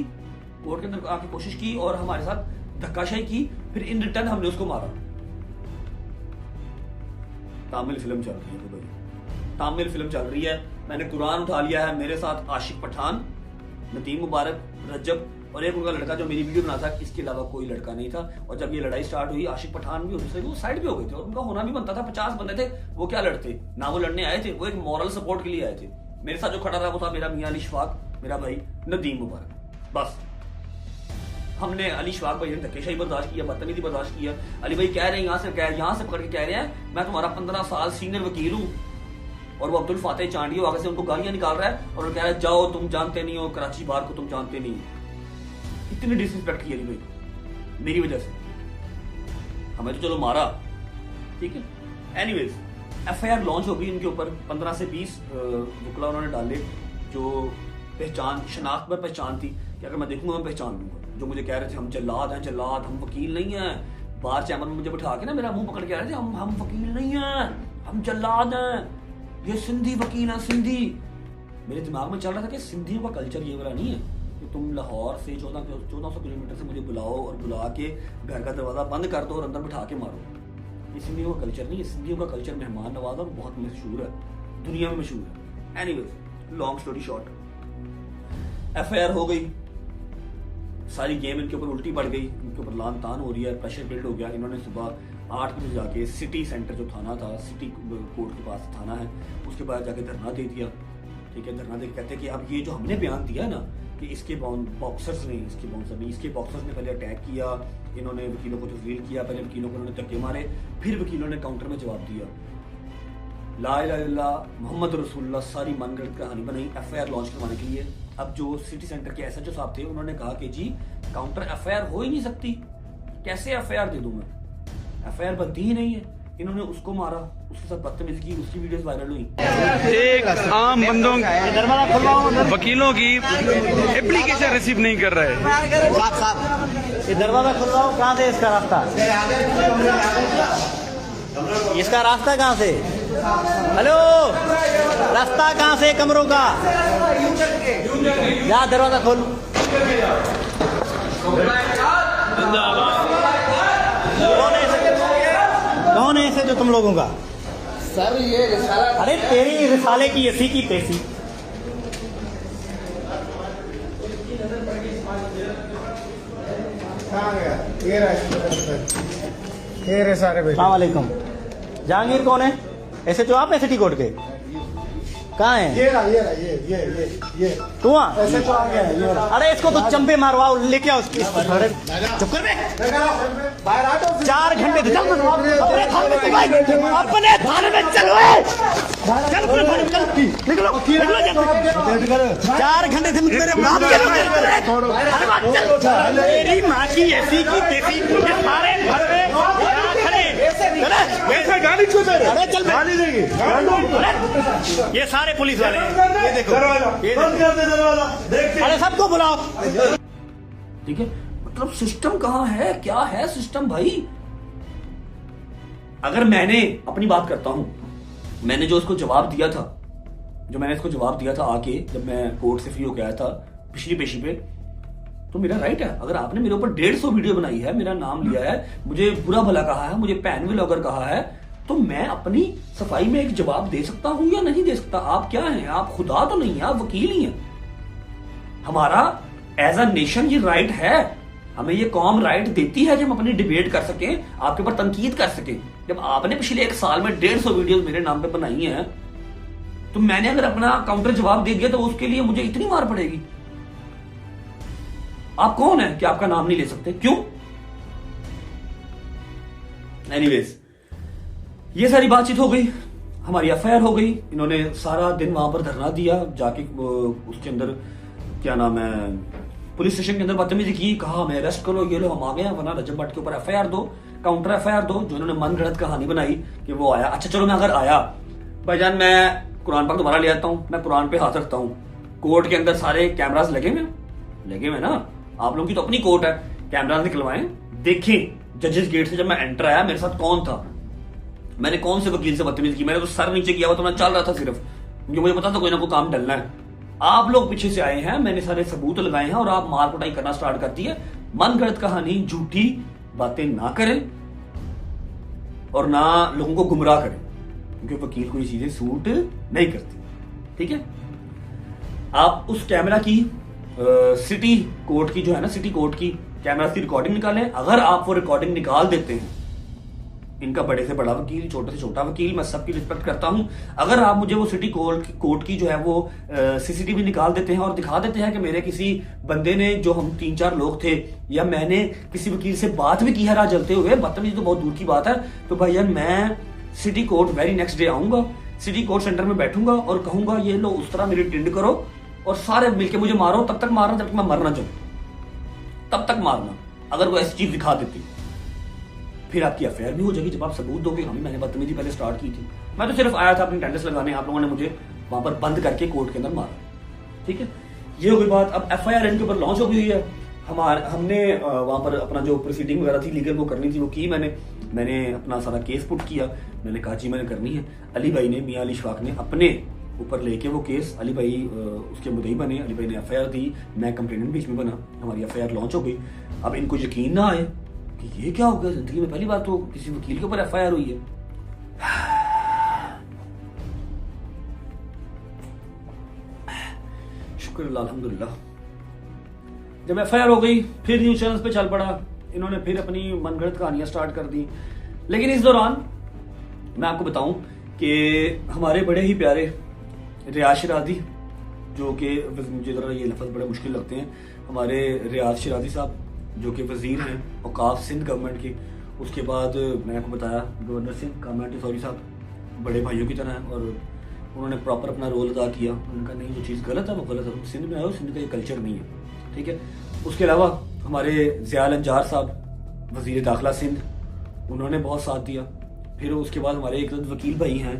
कोर्ट के अंदर आके कोशिश की और हमारे साथ धक्काशाही की, फिर इन रिटर्न हमने उसको मारा। तामिल फिल्म चल रही है भाई, तामिल फिल्म चल रही है। मैंने कुरान उठा लिया है, मेरे साथ आशिक पठान, नदीम मुबारक, रजब और एक उनका लड़का जो मेरी वीडियो बना था, इसके अलावा कोई लड़का नहीं था। और जब ये लड़ाई स्टार्ट हुई, आशिक पठान भी दूसरे वो साइड पे हो गए थे और उनका होना भी बनता था। 50 बंदे थे, वो क्या लड़ते ना, वो लड़ने आए थे, वो एक मॉरल सपोर्ट के लिए आए थे। मेरे साथ जो खड़ा रहा वो था मेरा मियां अली शफाक, मेरा भाई नदीम मुबारक। बस हमने अली शफाक भाई ने धक्केशाही बर्दाश्त किया, बदतमीजी बर्दाश्त किया। अली भाई कह रहे हैं यहाँ से पकड़ के कह रहे हैं मैं तुम्हारा 15 साल सीनियर वकील हूँ, और वो अब्दुल फातेह चांडियो आगे से उनको गालियां निकाल रहा है और कह रहा है जाओ तुम जानते नहीं हो कराची बार को, तुम जानते नहीं। इतनी डिसरिस्पेक्ट की अली भाई मेरी वजह से, हमें तो चलो मारा, ठीक है। एनीवेज FIR लॉन्च हो गई इनके ऊपर। 15 से 20 वकला उन्होंने डाले जो पहचान शनाख्त पर पहचान थी कि अगर मैं देखूंगा मैं पहचान लूंगा। जो मुझे कह रहे थे हम जल्लाद हैं, जल्लाद, हम वकील नहीं हैं। बार चैम्बर में मुझे बिठा के ना मेरा मुंह पकड़ के आ रहे थे हम वकील नहीं हैं, हम जल्लाद हैं, ये सिंधी वकील है सिंधी। मेरे दिमाग में चल रहा था कि सिंधियों का कल्चर ये वाला नहीं है कि तुम लाहौर से 1400 किलोमीटर से मुझे बुलाओ और बुला के घर का दरवाजा बंद कर दो और अंदर बिठा के मारो। ये सिंधियों का कल्चर नहीं है। सिंधियों का कल्चर मेहमान नवाज और बहुत मशहूर है, दुनिया में मशहूर है। Anyways long story short, FIR हो गई, सारी गेम इनके ऊपर उल्टी पड़ गई, इनके ऊपर लान तान हो रही है, प्रेशर बिल्ड हो गया। इन्होंने सुबह 8 बजे जाके सिटी सेंटर जो थाना था, सिटी कोर्ट के पास थाना है, उसके बाद जाके धरना दे दिया, ठीक है। धरना दे कहते हैं कि अब ये जो हमने बयान दिया है ना कि इसके बॉक्सर्स ने, इसके बाउंसर नहीं, इसके बॉक्सर्स ने पहले अटैक किया, इन्होंने वकीलों को तस्लील किया, पहले वकीलों को उन्होंने धक्के मारे, फिर वकीलों ने काउंटर में जवाब दिया, ला इलाहा इल्लल्लाह मोहम्मद रसूलुल्लाह, सारी मनगढ़ंत कहानी बनाई FIR लॉन्च करवाने के लिए। अब जो सिटी सेंटर के SHO साहब थे उन्होंने कहा कि जी काउंटर FIR हो ही नहीं सकती, कैसे FIR दे दूं मैं, FIR बनती ही नहीं है। इन्होंने उसको मारा, उसके साथ बदतमीजी की, उसकी वीडियोस वायरल हुई। एक आम बंदों वकीलों की एप्लीकेशन रिसीव नहीं कर रहे हैं। ये दरवाजा खुलवाओ, कहाँ से इसका रास्ता, इसका रास्ता कहाँ से, हेलो रास्ता कहाँ से कमरों का, या दरवाजा खोल। कौन है ऐसे जो तुम लोगों का सर ये रिसाला, अरे तेरी रिसाले की ऐसी की तैसी। अस्सलाम वालेकुम। जहांगीर कौन है, ऐसे जो आप ऐसे कोर्ट के कहाँ है? ये तू ऐसे तो आ गया। अरे इसको तो चंपे मारवाओ, लेके आओ उसकी। चुप कर बे, 4 घंटे से अपने थाने में चलो, चल अपने थाने में चल, निकलो 4 घंटे से मेरे बाप के मेरी माँ की ऐसी की तेसी सारे घर में ऐसे गाड़ी क्यों दे रहे? अरे चल गाड़ी देंगे, ये सारे पुलिस वाले हैं, ये देखो बंद कर दे दरवाजा, अरे सबको बुलाओ। ठीक है, मतलब सिस्टम कहाँ है, क्या है सिस्टम भाई। अगर मैंने अपनी बात करता हूं, मैंने जो उसको जवाब दिया था, जो मैंने इसको जवाब दिया था आके जब मैं कोर्ट से फ्री होकर आया था पिछली पेशी पे, तो मेरा राइट है। अगर आपने मेरे ऊपर 150 वीडियो बनाई है, मेरा नाम लिया है, मुझे बुरा भला कहा है, मुझे पैन व्लॉगर कहा है, तो मैं अपनी सफाई में एक जवाब दे सकता हूं या नहीं दे सकता। आप क्या हैं, आप खुदा तो नहीं है, आप वकील ही हैं। हमारा एज अ नेशन ये राइट है, हमें ये कौम राइट देती है कि हम अपनी डिबेट कर सकें, आपके ऊपर तनकीद कर सकें। जब आपने पिछले 1 साल में 150 वीडियो मेरे नाम पे बनाई हैं, तो मैंने अगर अपना काउंटर जवाब दे दिया तो उसके लिए मुझे इतनी मार पड़ेगी? आप कौन है कि आपका नाम नहीं ले सकते? क्यों? एनीवेज, ये सारी बातचीत हो गई, हमारी एफआईआर हो गई। इन्होंने सारा दिन वहां पर धरना दिया, जाके उसके अंदर क्या नाम है, पुलिस स्टेशन के अंदर बदतमीजी की, कहा हमें अरेस्ट करो, ये लो हम आ गए हैं, वरना रजब भट्ट के ऊपर एफआईआर दो, काउंटर एफआईआर दो। जो इन्होंने मन गढ़ंत कहानी बनाई कि वो आया। अच्छा चलो, मैं अगर आया भाईजान, मैं कुरान पाक दोबारा ले आता हूं, मैं कुरान पे हाथ रखता हूं, कोर्ट के अंदर सारे कैमरास लगे हुए ना, आप लोगों की तो अपनी कोर्ट है, कैमरास निकलवाएं, देखें जजेस गेट से जब मैं एंटर आया मेरे साथ कौन था, मैंने कौन से वकील से बदतमीजी की, मैंने तो सर नीचे किया हुआ तो मैं चल रहा था सिर्फ, क्योंकि मुझे पता था कोई ना कोई काम डलना है। आप लोग पीछे से आए हैं, मैंने सारे सबूत लगाए हैं और आप मार कुटाई करना स्टार्ट कर दी है। मन गढ़ंत कहानी, झूठी बातें ना करें और ना लोगों को गुमराह करें, क्योंकि वकील को ये चीजें सूट नहीं करती। ठीक है, आप उस कैमरा की सिटी कोर्ट की जो है ना, सिटी कोर्ट की कैमरा की रिकॉर्डिंग निकालें। अगर आप वो रिकॉर्डिंग निकाल देते हैं, इनका बड़े से बड़ा वकील, छोटे से छोटा वकील, मैं सबकी रिस्पेक्ट करता हूं, अगर आप मुझे वो सिटी कोर्ट की जो है वो सीसीटीवी निकाल देते हैं और दिखा देते हैं कि मेरे किसी बंदे ने, जो हम 3-4 लोग थे, या मैंने किसी वकील से बात भी की है राह चलते हुए, बदतमीजी तो बहुत दूर की बात है, तो भाईजान मैं city court very next day आऊंगा, सिटी कोर्ट सेंटर में बैठूंगा और कहूंगा ये लो उस तरह मेरी टिंड करो और सारे मिलके मुझे मारो, तब तक मारना जब तक मैं मरना चाहूं, तब तक मारना। अगर वो ऐसी चीज दिखा देती फिर आपकी एफआईआर भी हो जाएगी, जब आप सबूत दोगे हमें मैंने बदतमीजी पहले स्टार्ट की थी। मैं तो सिर्फ आया था अपनी अटेंडेंस लगाने, आप लोगों ने मुझे वहां पर बंद करके कोर्ट के अंदर मारा। ठीक है, ये हो गई बात। अब एफआईआर इनके ऊपर लॉन्च हो गई है। हमने वहां पर अपना जो प्रोसीडिंग वगैरह थी लीगल वो करनी थी, वो की मैंने अपना सारा केस पुट किया, मैंने कहा जी मैंने करनी है। अली भाई ने, मियां अली शफाक ने अपने ऊपर लेके वो केस, अली भाई उसके मुद्दई बने, अली भाई ने एफआईआर दी, मैं कंप्लेनेंट बीच में बना, हमारी एफआईआर लॉन्च हो गई। अब इनको यकीन ना आए कि ये क्या हो गया, जिंदगी में पहली बार तो किसी वकील के ऊपर एफआईआर हुई है। शुक्र अल्हम्दुलिल्लाह। जब एफआईआर हो गई फिर न्यूज चैनल्स पे चल पड़ा, इन्होंने फिर अपनी मनगढ़ंत कहानियां स्टार्ट कर दी। लेकिन इस दौरान मैं आपको बताऊं कि हमारे बड़े ही प्यारे रियाज शिराजी, जो कि मुझे जरा ये लफ्ज बड़े मुश्किल लगते हैं, हमारे रियाज शिराजी साहब जो कि वजीर हैं औकाफ सिंध गवर्नमेंट के, उसके बाद मैंने आपको बताया गवर्नर सिंह कामयाब टिसौरी साहब बड़े भाइयों की तरह हैं और उन्होंने प्रॉपर अपना रोल अदा किया। उनका नहीं, जो चीज़ गलत है वो गलत है, तुम सिंध में आए हो, सिंध का ये कल्चर नहीं है। ठीक है, उसके अलावा हमारे ज़ियाल अंजार साहब वजीर दाखिला सिंध, उन्होंने बहुत साथ दिया। फिर उसके बाद हमारे एक वकील भाई हैं,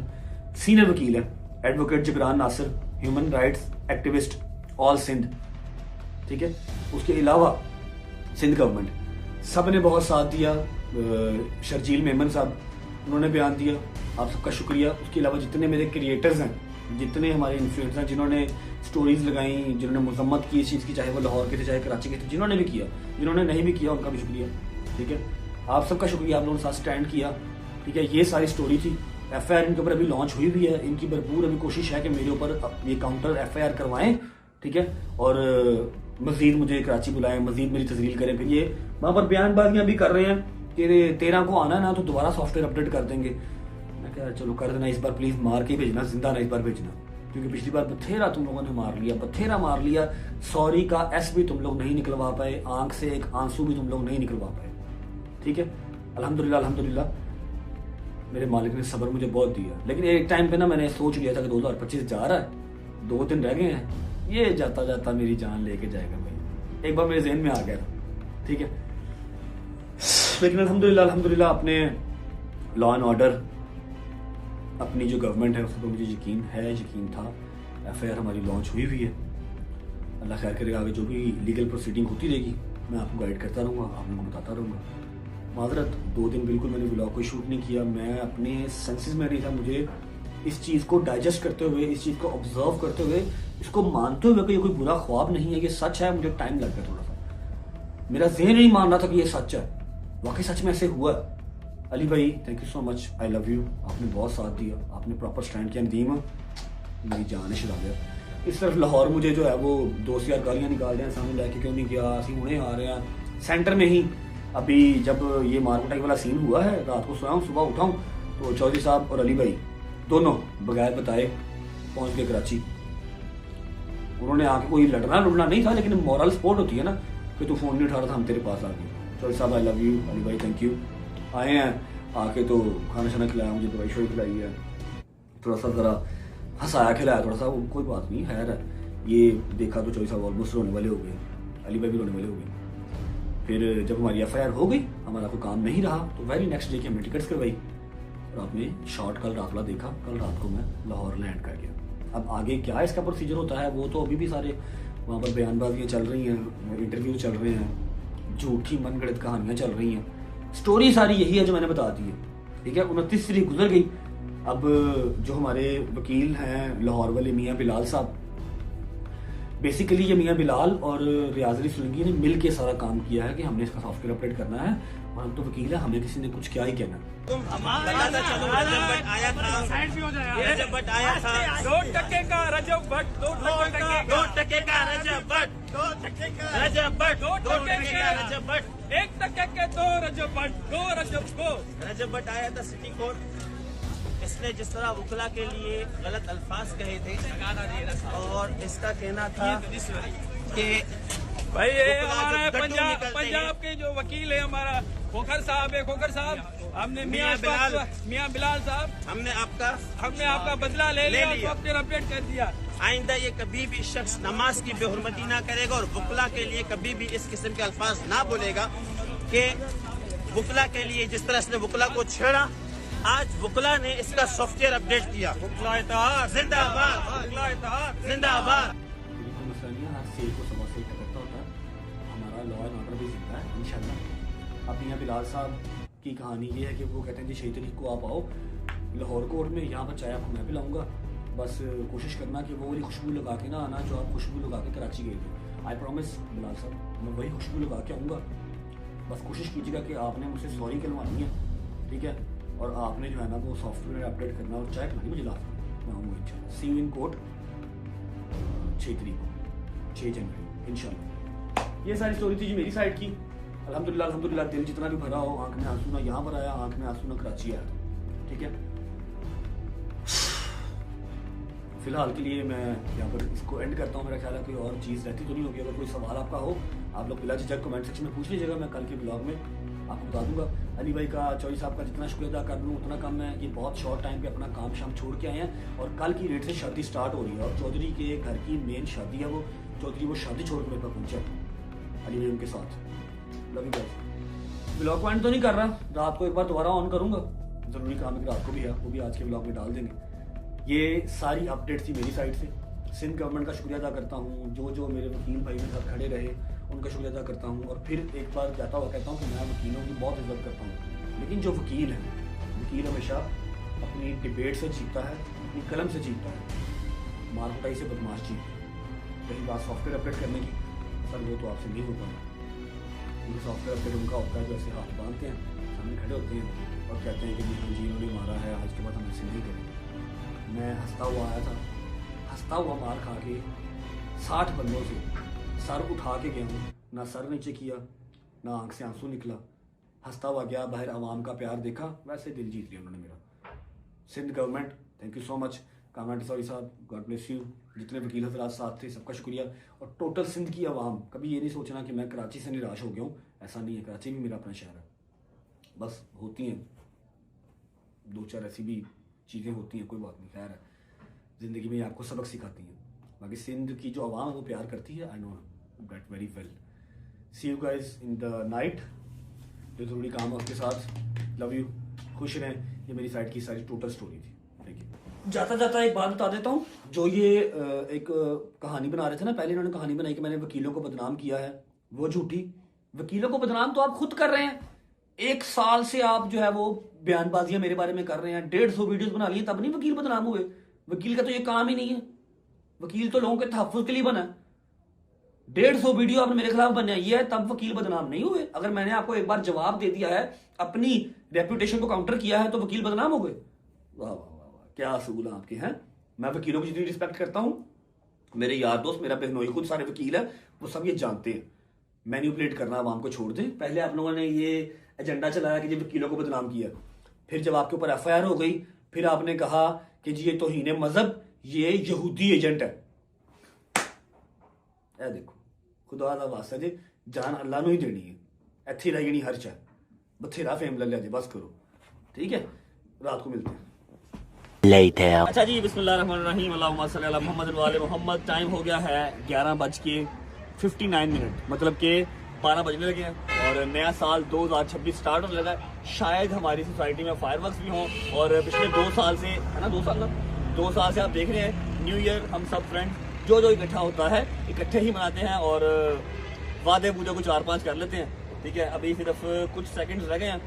सीनियर वकील हैं, advocate Jibran Nasir, human rights activist all Sindh. ठीक है, उसके अलावा सिंध गवर्नमेंट सब ने बहुत साथ दिया। शर्जील मेमन साहब, उन्होंने बयान दिया, आप सबका शुक्रिया। उसके अलावा जितने मेरे क्रिएटर्स हैं, जितने हमारे इन्फ्लुएंसर हैं, जिन्होंने स्टोरीज लगाई, जिन्होंने मजम्मत की इस चीज़ की, चाहे वो लाहौर के थे चाहे कराची के थे, जिन्होंने भी किया, जिन्होंने नहीं भी किया उनका भी शुक्रिया। ठीक है, आप सबका शुक्रिया, आप लोगों ने साथ स्टैंड किया। ठीक है, ये सारी स्टोरी थी। एफआईआर इनके ऊपर अभी लॉन्च हुई भी है, इनकी भरपूर अभी कोशिश है कि मेरे ऊपर ये काउंटर एफआईआर करवाएं। ठीक है, और मजीद मुझे कराची बुलाएं, मजीद मेरी तस्लील करें। फिर ये वहाँ पर बयानबाजियाँ भी कर रहे हैं कि 13 को आना ना तो दोबारा सॉफ्टवेयर अपडेट कर देंगे। मैं कह चलो कर देना, इस बार प्लीज़ मार के भेजना, जिंदा ना इस बार भेजना, क्योंकि पिछली बार बथेरा तुम लोगों ने मार लिया, बथेरा मार लिया। सॉरी का एस भी तुम लोग नहीं निकलवा पाए, आंख से एक आंसू भी तुम लोग नहीं निकलवा पाए। ठीक है, अल्हम्दुलिल्लाह अल्हम्दुलिल्लाह मेरे मालिक ने सब्र मुझे बहुत दिया। लेकिन एक टाइम पे ना मैंने सोच लिया था कि 2025 जा रहा है, 2 दिन रह गए हैं, ये जाता जाता मेरी जान लेके जाएगा भाई, एक बार मेरे जहन में आ गया था। ठीक है, लेकिन अल्हम्दुलिल्लाह अल्हम्दुलिल्लाह अपने लॉ एंड ऑर्डर, अपनी जो गवर्नमेंट है उस पर मुझे यकीन है, यकीन था। एफआईआर हमारी लॉन्च हुई हुई है, अल्लाह खैर करेगा। आगे जो भी लीगल प्रोसीडिंग होती रहेगी मैं आपको गाइड करता रहूँगा, आप लोगों को बताता रहूँगा। माजरत 2 दिन बिल्कुल मैंने व्लॉग कोई शूट नहीं किया, मैं अपने सेंसेस में नहीं था। मुझे इस चीज़ को डाइजेस्ट करते हुए, इस चीज़ को ऑब्जर्व करते हुए, इसको मानते हुए कि ये कोई बुरा ख्वाब नहीं है, ये सच है, मुझे टाइम लग गया थोड़ा सा। मेरा जहन नहीं मान रहा था कि ये सच है, वाकई सच में ऐसे हुआ। अली भाई thank you so much, I love you, आपने बहुत साथ दिया, आपने प्रॉपर स्टैंड किया। नदीम मेरी जान है गया। इस तरफ लाहौर मुझे जो है वो दोस्त यार गालियाँ निकाल रहे हैं, सामने लेके क्यों नहीं गया, असं हुणे आ रहे हैं। सेंटर में ही अभी जब ये मारकुटाई वाला सीन हुआ है, रात को सोया हूँ, सुबह उठाऊँ तो चौधरी साहब और अली भाई दोनों बगैर बताए पहुंच गए कराची। उन्होंने आके कोई लड़ना लुड़ना नहीं था, लेकिन मॉरल सपोर्ट होती है ना कि तू फोन नहीं उठा रहा था, हम तेरे पास आ गए। चौधरी साहब आई लव यू, अली भाई थैंक यू। आए हैं आके तो खाना शाना खिलाया, मुझे दवाई शवाई खिलाई है, थोड़ा सा ज़रा हंसाया खिलाया थोड़ा सा, वो कोई बात नहीं खैर है। ये देखा तो चौधरी साहब ऑलमोस्ट रोने वाले हो गए, अली भाई भी रोने वाले हो गए। फिर जब हमारी FIR हो गई, हमारा कोई काम नहीं रहा, तो वेरी नेक्स्ट डे की हमने टिकट्स करवाई और आपने शॉर्ट कल रात वाला देखा। कल रात को मैं लाहौर लैंड कर गया। अब आगे क्या इसका प्रोसीजर होता है वो तो अभी भी सारे वहाँ पर बयानबाजियाँ चल रही हैं, इंटरव्यू चल रहे हैं, झूठी मनगढ़ंत कहानियाँ चल रही हैं। स्टोरी सारी यही है जो मैंने बता दी है, ठीक है। 29 तारीख गुजर गई। अब जो हमारे वकील हैं लाहौर वाले मियाँ बिलाल साहब, बेसिकली ये मियाँ बिलाल और रियाज अली सोलंकी ने मिल के सारा काम किया है कि हमने इसका सॉफ्टवेयर अपडेट करना है, और हम तो वकील है, हमें किसी ने कुछ क्या ही कहना है। रजब भट्ट आया था, रजब भट्ट आया था, 2% का रजब भट्ट, 2% का रजब भट्ट, रजब भट्ट, 2% का रजब भट्ट, 1% के 2 रजब भट्ट, 2 रजब को। रजब भट्ट आया था सिटी कोर्ट। इसने जिस तरह वकला के लिए गलत अल्फाज कहे थे और इसका कहना था कि भाई ये वकला हमारा जब गड्ढू पंजाब निकलते हैं- पंजाब के जो वकील है हमारा खोखर साहब है, खोखर साहब हमने मियाँ बिलाल साहब हमने आपका बदला ले लिया, सॉफ्टवेयर अपडेट कर दिया। आइंदा ये कभी भी शख्स नमाज की बेहुरमती ना करेगा और वकला के लिए कभी भी इस किस्म के अल्फाज ना बोलेगा कि वकला के लिए जिस तरह इसने वकला को छेड़ा, आज वकला ने इसका सॉफ्टवेयर अपडेट किया। जिंदाबाद, जिंदाबाद। मसला नहीं है, हर सेल को सबक से करता होता है। हमारा लॉ एंड ऑर्डर भी जिंदा है इंशाल्लाह। अब मियाँ बिलाल साहब की कहानी ये है कि वो कहते हैं जी 6 तारीख को आप आओ लाहौर कोर्ट में, यहाँ पर चाय आपको मैं पिलाऊंगा, बस कोशिश करना कि वो वाली खुशबू लगा के ना आना जो आप खुशबू लगा के कराची गए थे। आई प्रॉमिस बिलाल साहब, मैं वही खुशबू लगा के आऊँगा। बस कोशिश कीजिएगा कि आपने मुझसे सॉरी कहलवानी है, ठीक है, और आपने जो है ना वो सॉफ्टवेयर अपडेट करना और चाय पिलानी मुझे लास्ट मैं आऊँगा इंशाल्लाह। सी यू इन कोर्ट 6 तारीख को, 6 जनवरी इंशाल्लाह। ये सारी स्टोरी थी जी मेरी साइड की। अल्हम्दुलिल्लाह अल्हम्दुलिल्लाह, दिल जितना भी भरा हो, आंख में आंसू ना यहाँ पर आया, आंख में आंसू ना कराची आया, ठीक है। फिलहाल के लिए मैं यहाँ पर इसको एंड करता हूँ। मेरा ख्याल है कोई और चीज़ रहती तो नहीं होगी। अगर कोई सवाल आपका हो आप लोग बिला झिझक कमेंट सेक्शन में पूछ लीजिएगा, मैं कल के ब्लॉग में आपको बता दूंगा। अली भाई का, चौधरी साहब का जितना शुक्रिया अदा कर लूँ उतना कम है। ये बहुत शॉर्ट टाइम पे अपना काम शाम छोड़ के आए हैं और कल की डेट से शादी स्टार्ट हो रही है और चौधरी के घर की मेन शादी है। वो चौधरी वो शादी छोड़ के मेरे पास पहुँचा अली भाई उनके साथ। Love you guys. Blog point तो नहीं कर रहा, रात को एक बार दोबारा ऑन करूँगा, ज़रूरी काम है रात को भी है, वो भी आज के ब्लॉग में डाल देंगे। ये सारी अपडेट थी मेरी साइड से। सिंध गवर्नमेंट का शुक्रिया अदा करता हूँ, जो मेरे वकील भाई मेरे साथ खड़े रहे उनका शुक्रिया अदा करता हूँ। और फिर एक बार कहता हुआ कहता हूँ कि मैं वकीलों की बहुत इज्जत करता हूँ, लेकिन जो वकील हैं, वकील हमेशा अपनी डिबेट से जीतता है, अपनी कलम से जीतता है, मारकुटाई से बदमाश जीतता है। रही बात सॉफ्टवेयर अपडेट करने की, सर वो तो आपसे नहीं हो पाता। क्योंकि सॉफ्टवेयर अपडेट उनका होता है जो ऐसे हाथ बांधते हैं, सामने खड़े होते हैं और कहते हैं कि जी इन्होंने मारा है, आज के बाद हम ऐसे नहीं करेंगे। मैं हंसता हुआ आया था, हंसता हुआ मार खा के 60 बंदों से सर उठा के गया हूँ, ना सर नीचे किया ना आंख से आंसू निकला, हंसता हुआ गया, बाहर आवाम का प्यार देखा, वैसे दिल जीत लिया उन्होंने मेरा। Sindh government thank you so much, Kamran Tessori साहब गॉड ब्लेस यू, जितने वकील हजरात साथ थे सबका शुक्रिया। और टोटल सिंध की आवाम, कभी ये नहीं सोचना कि मैं कराची से निराश हो गया हूँ, ऐसा नहीं है। कराची भी मेरा अपना शहर है, बस होती हैं 2-4 ऐसी भी चीज़ें होती हैं, कोई बात नहीं, खैर है, ज़िंदगी में आपको सबक सिखाती हैं। बाकी सिंध की जो आवाम है वो प्यार करती है, I know that very well. See you guys in the night, जो ज़रूरी काम है उसके साथ। लव यू, खुश रहें। ये मेरी साइड की सारी टोटल स्टोरी थी। Thank you. जाता जाता एक बात बता देता हूँ, जो ये एक कहानी बना रहे थे ना, पहले इन्होंने कहानी बनाई कि मैंने वकीलों को बदनाम किया है, वो झूठी। वकीलों को बदनाम तो आप खुद कर रहे हैं। 1 साल से आप जो है वो बयानबाजियां मेरे बारे में कर रहे हैं, 150 वीडियोस बना लिए, तब नहीं वकील बदनाम हुए। वकील का तो ये काम ही नहीं है, वकील तो लोगों के तहफ़्फ़ुज़ के लिए बना है। 150 वीडियो आपने मेरे खिलाफ बनाई है, तब वकील बदनाम नहीं हुए। अगर मैंने आपको एक बार जवाब दे दिया है, अपनी रेपुटेशन को काउंटर किया है, तो वकील बदनाम हो गए। वाह वाह वाह वाह, क्या असूल है आपके हैं। मैं वकीलों की जितनी रिस्पेक्ट करता हूँ, मेरे यार दोस्त, मेरा बहनोई खुद सारे वकील है, वो सब ये जानते हैं। मैनिपुलेट करना आवाम को छोड़ दें। पहले आप लोगों ने ये एजेंडा चलाया कि जी वकीलों को बदनाम किया, फिर जब आपके ऊपर FIR हो गई, फिर आपने कहा कि जी ये तौहीन मजहब, ये यहूदी एजेंट है। ਇਹ ਦੇਖੋ खुदा ਦਾ वास्ता जी जान अल्लाह ਨੂੰ ਹੀ देनी है, ਇੱਥੇ ਰਹਿ ਜਣੀ ਹਰਚ है, बथेरा फेम ले लिया जी, बस करो ठीक है, रात को मिलते हैं। अच्छा जी बिस्मिल्लाहिर्रहमानिर्रहीम, अल्लाहुम्मा सल्ली अला मुहम्मद व आले मुहम्मद। टाइम हो गया है 11:59, मतलब कि 12 बजने लगे हैं और नया साल 2026 स्टार्ट होने लगा है। शायद हमारी सोसाइटी में फायरवर्क्स भी हों और पिछले 2 साल से है ना, 2 साल से आप देख रहे हैं न्यू ईयर हम सब फ्रेंड जो इकट्ठा होता है इकट्ठे ही मनाते हैं और वादे बूदे को 4-5 कर लेते हैं, ठीक है। अभी सिर्फ कुछ सेकंड्स रह गए हैं,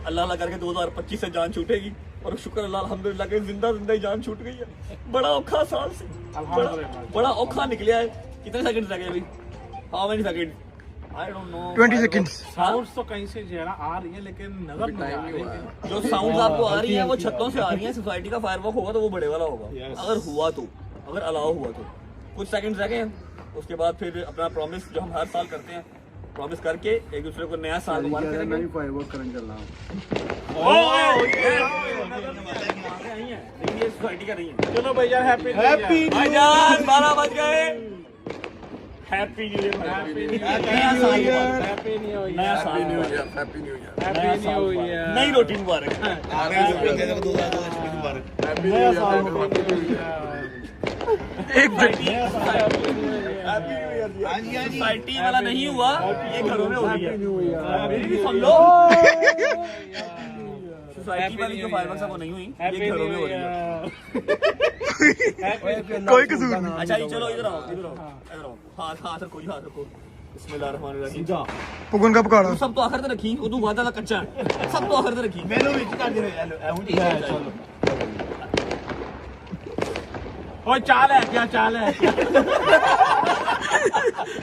अल्लाह करके 2025 से जान छूटेगी और शुक्र अल्लाह अल्हम्दुलिल्लाह के जिंदा ही जान छूट गई है। बड़ा औखा साल से बड़ा औखा निकला है। कितने सेकंड्स रह गए अभी? How many second? I don't know, 20 seconds। Sounds तो कहीं से जरा आ रही है लेकिन नजर नहीं आ रही है। जो साउंड्स आपको आ रही है वो छतों से आ रही है। सोसाइटी का फायरवर्क होगा तो वो बड़े वाला होगा, अगर हुआ तो, अगर अलाउ हुआ तो। कुछ सेकंड्स रह गए हैं, उसके बाद फिर अपना प्रॉमिस जो हम हर साल करते हैं, प्रॉमिस करके एक दूसरे को नया साल मुबारक करेंगे। मैं भी फायरवर्क करने चल रहा हूं। ये सोसाइटी का नहीं है। चलो भैया हैप्पी भाईजान 12 बज गए। हैप्पी न्यू ईयर, नया साल, हैप्पी न्यू ईयर, नया साल, happy new year. Happy new year, नई रोटी मुबारक। नया साल एक सोसाइटी वाला नहीं हुआ, ये घरों में हो रही है। सुन लो, सोसाइटी वाली जो फायरवर्क्स है वो नहीं हुई, ये घरों में हो रही है। कोई कसूर नहीं। अच्छा जी चलो इधर आओ। हाथ रखो जी, हाथ रखो। बिस्मिल्लाहिर्रहमानिर्रहीम। पुगन का पकाड़ा सब तो आखिर तक रखी, उदू वादा दा कच्चा है, सब तो आखिर तक रखी। मैनू विच कर दे चलो। और चाल है क्या, चाल है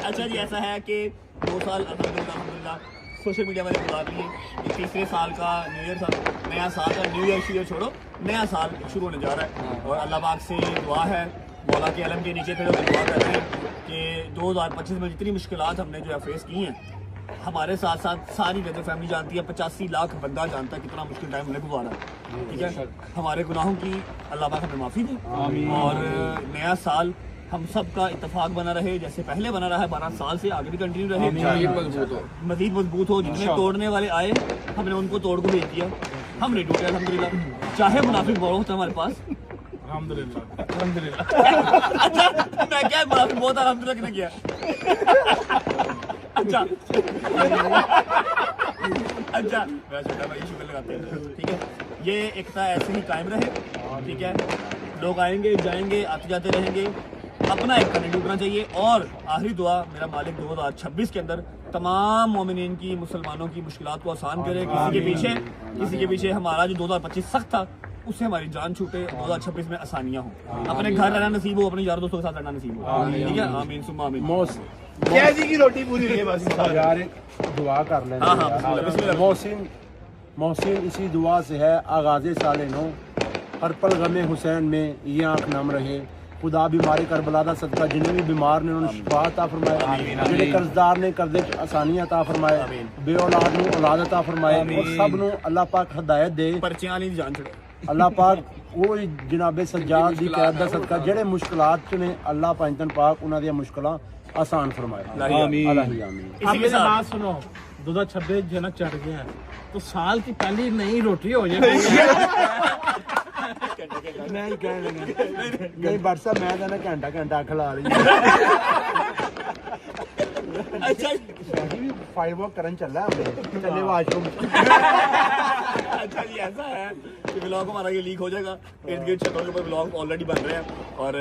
अच्छा जी ऐसा है कि 2 साल अल्हम्दुलिल्लाह सोशल मीडिया वाले बुला लिए, तीसरे साल का न्यू ईयर था, नया साल का न्यू ईयर छोड़ो, नया साल शुरू होने जा रहा है और अल्लाह पाक से दुआ है, मौला के अलम के नीचे खड़े होकर दुआ कर रहे हैं कि 2025 में जितनी मुश्किलात हमने जो है फेस की हैं, हमारे साथ साथ सारी गजर फैमिली जानती है, 85 लाख बंदा जानता है कितना मुश्किल टाइम हमने गुजारा, ठीक है। हमारे गुनाहों की अल्लाह पाक हमें माफ़ी दे और नया साल हम सब का इत्तेफाक बना रहे, जैसे पहले बना रहा है 12 साल से, आगे भी कंटिन्यू रहे, मजीद मजबूत हो। जितने तोड़ने वाले आए हमने उनको तोड़ को भेज दिया, हम नहीं टूटे अल्हम्दुलिल्लाह, चाहे मुनाफिक बहुत होता हमारे पास। अच्छा मैं क्या मुनाफिक बहुत अल्हम्दुलिल्लाह किसने किया? अच्छा मेरा छोटा भाई शुक्र लगाते हैं, ठीक है। ये एकता ऐसे ही कायम रहे, ठीक है। लोग आएंगे जाएंगे, आते जाते रहेंगे, अपना एक नहीं टूटना चाहिए। और आखिरी दुआ मेरा मालिक 2026 के अंदर तमाम मोमिनीन की, मुसलमानों की मुश्किलात को आसान करे। किसी के पीछे हमारा जो 2025 सख्त था उससे हमारी जान छूटे, 2026 में आसानियां हो, अपने घर रहना नसीब हो, अपने यार दोस्तों के साथ रहना नसीब हो, ठीक है। आमीन सुम्मा आमीन। कैसी की रोटी पूरी है बस यार, एक दुआ कर लेना। मोहसिन इसी दुआ से है, आगाज़े साले नो हर पल गमे हुसैन में ये आँख नम रहे। खुदा बीमारी करबला दा सदका जिन्हें भी बीमार ने उन्होंने शिफा अता फरमाए, जिन्हें कर्जदार ने कर्जे आसानी अता फरमाए, बे औलाद नूं औलाद अता फरमाए और सब नूं अल्लाह पाक हिदायत दे। पर्चियां वाली जान छड़े अल्लाह पाक वो जनाबे सज्जाद दी कैद दा सदका जेड़े मुश्किलात च ने, अल्लाह पंजतन पाक उन्हां दी मुश्किलां आसान फरमाए। आमीन आमीन। इसी के बात सुनो, 2026 जना चढ़ गया है तो साल की पहली नई रोटी हो जाएगी। नहीं कहने नहीं बरसा मैं ना घंटा खिला रही। अच्छा फायरवर्क करन चल रहा है, चले वाशरूम। अच्छा जी ऐसा है कि व्लॉग हमारा ये लीक हो जाएगा, इर्द गिर्द छतों के ऊपर व्लॉग ऑलरेडी बन रहे हैं और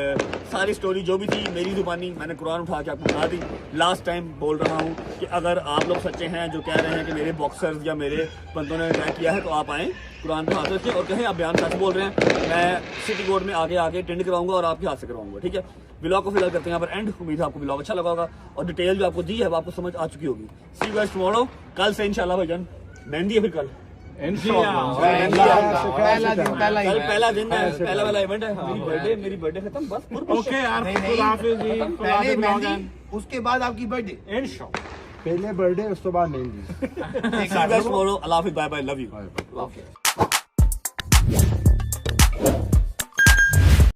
सारी स्टोरी जो भी थी मेरी जुबानी, मैंने कुरान उठा के आपको बता दी। लास्ट टाइम बोल रहा हूँ कि अगर आप लोग सच्चे हैं जो कह रहे हैं कि मेरे बॉक्सर्स या मेरे बंदों ने अटैक किया है तो आप आएँ, कुरान पे हाथ रखें और कहें आप बयान सच बोल रहे हैं, मैं सिटी कोर्ट में आगे टेंड कराऊंगा और आपके हाथ से करवाऊंगा, ठीक है। व्लॉग को फिलहाल करते हैं यहाँ पर एंड। उम्मीद है आपको व्लॉग अच्छा लगा होगा और डिटेल जो आपको दी है वो आपको समझ आ चुकी होगी। सी यू गाइस टुमारो, कल से इंशाल्लाह भाईजान मेहंदी है, फिर कल पहला दिन है, पहला इवेंट है। मेरी बर्थडे खत्म बस। ओके यार, उसके बाद आपकी बर्थडे इंशाल्लाह, पहले बर्थडे उस तो बाद मेहंदी। सी यू गाइस टुमारो, अल्लाह हाफिज़, बाय बाय, लव यू।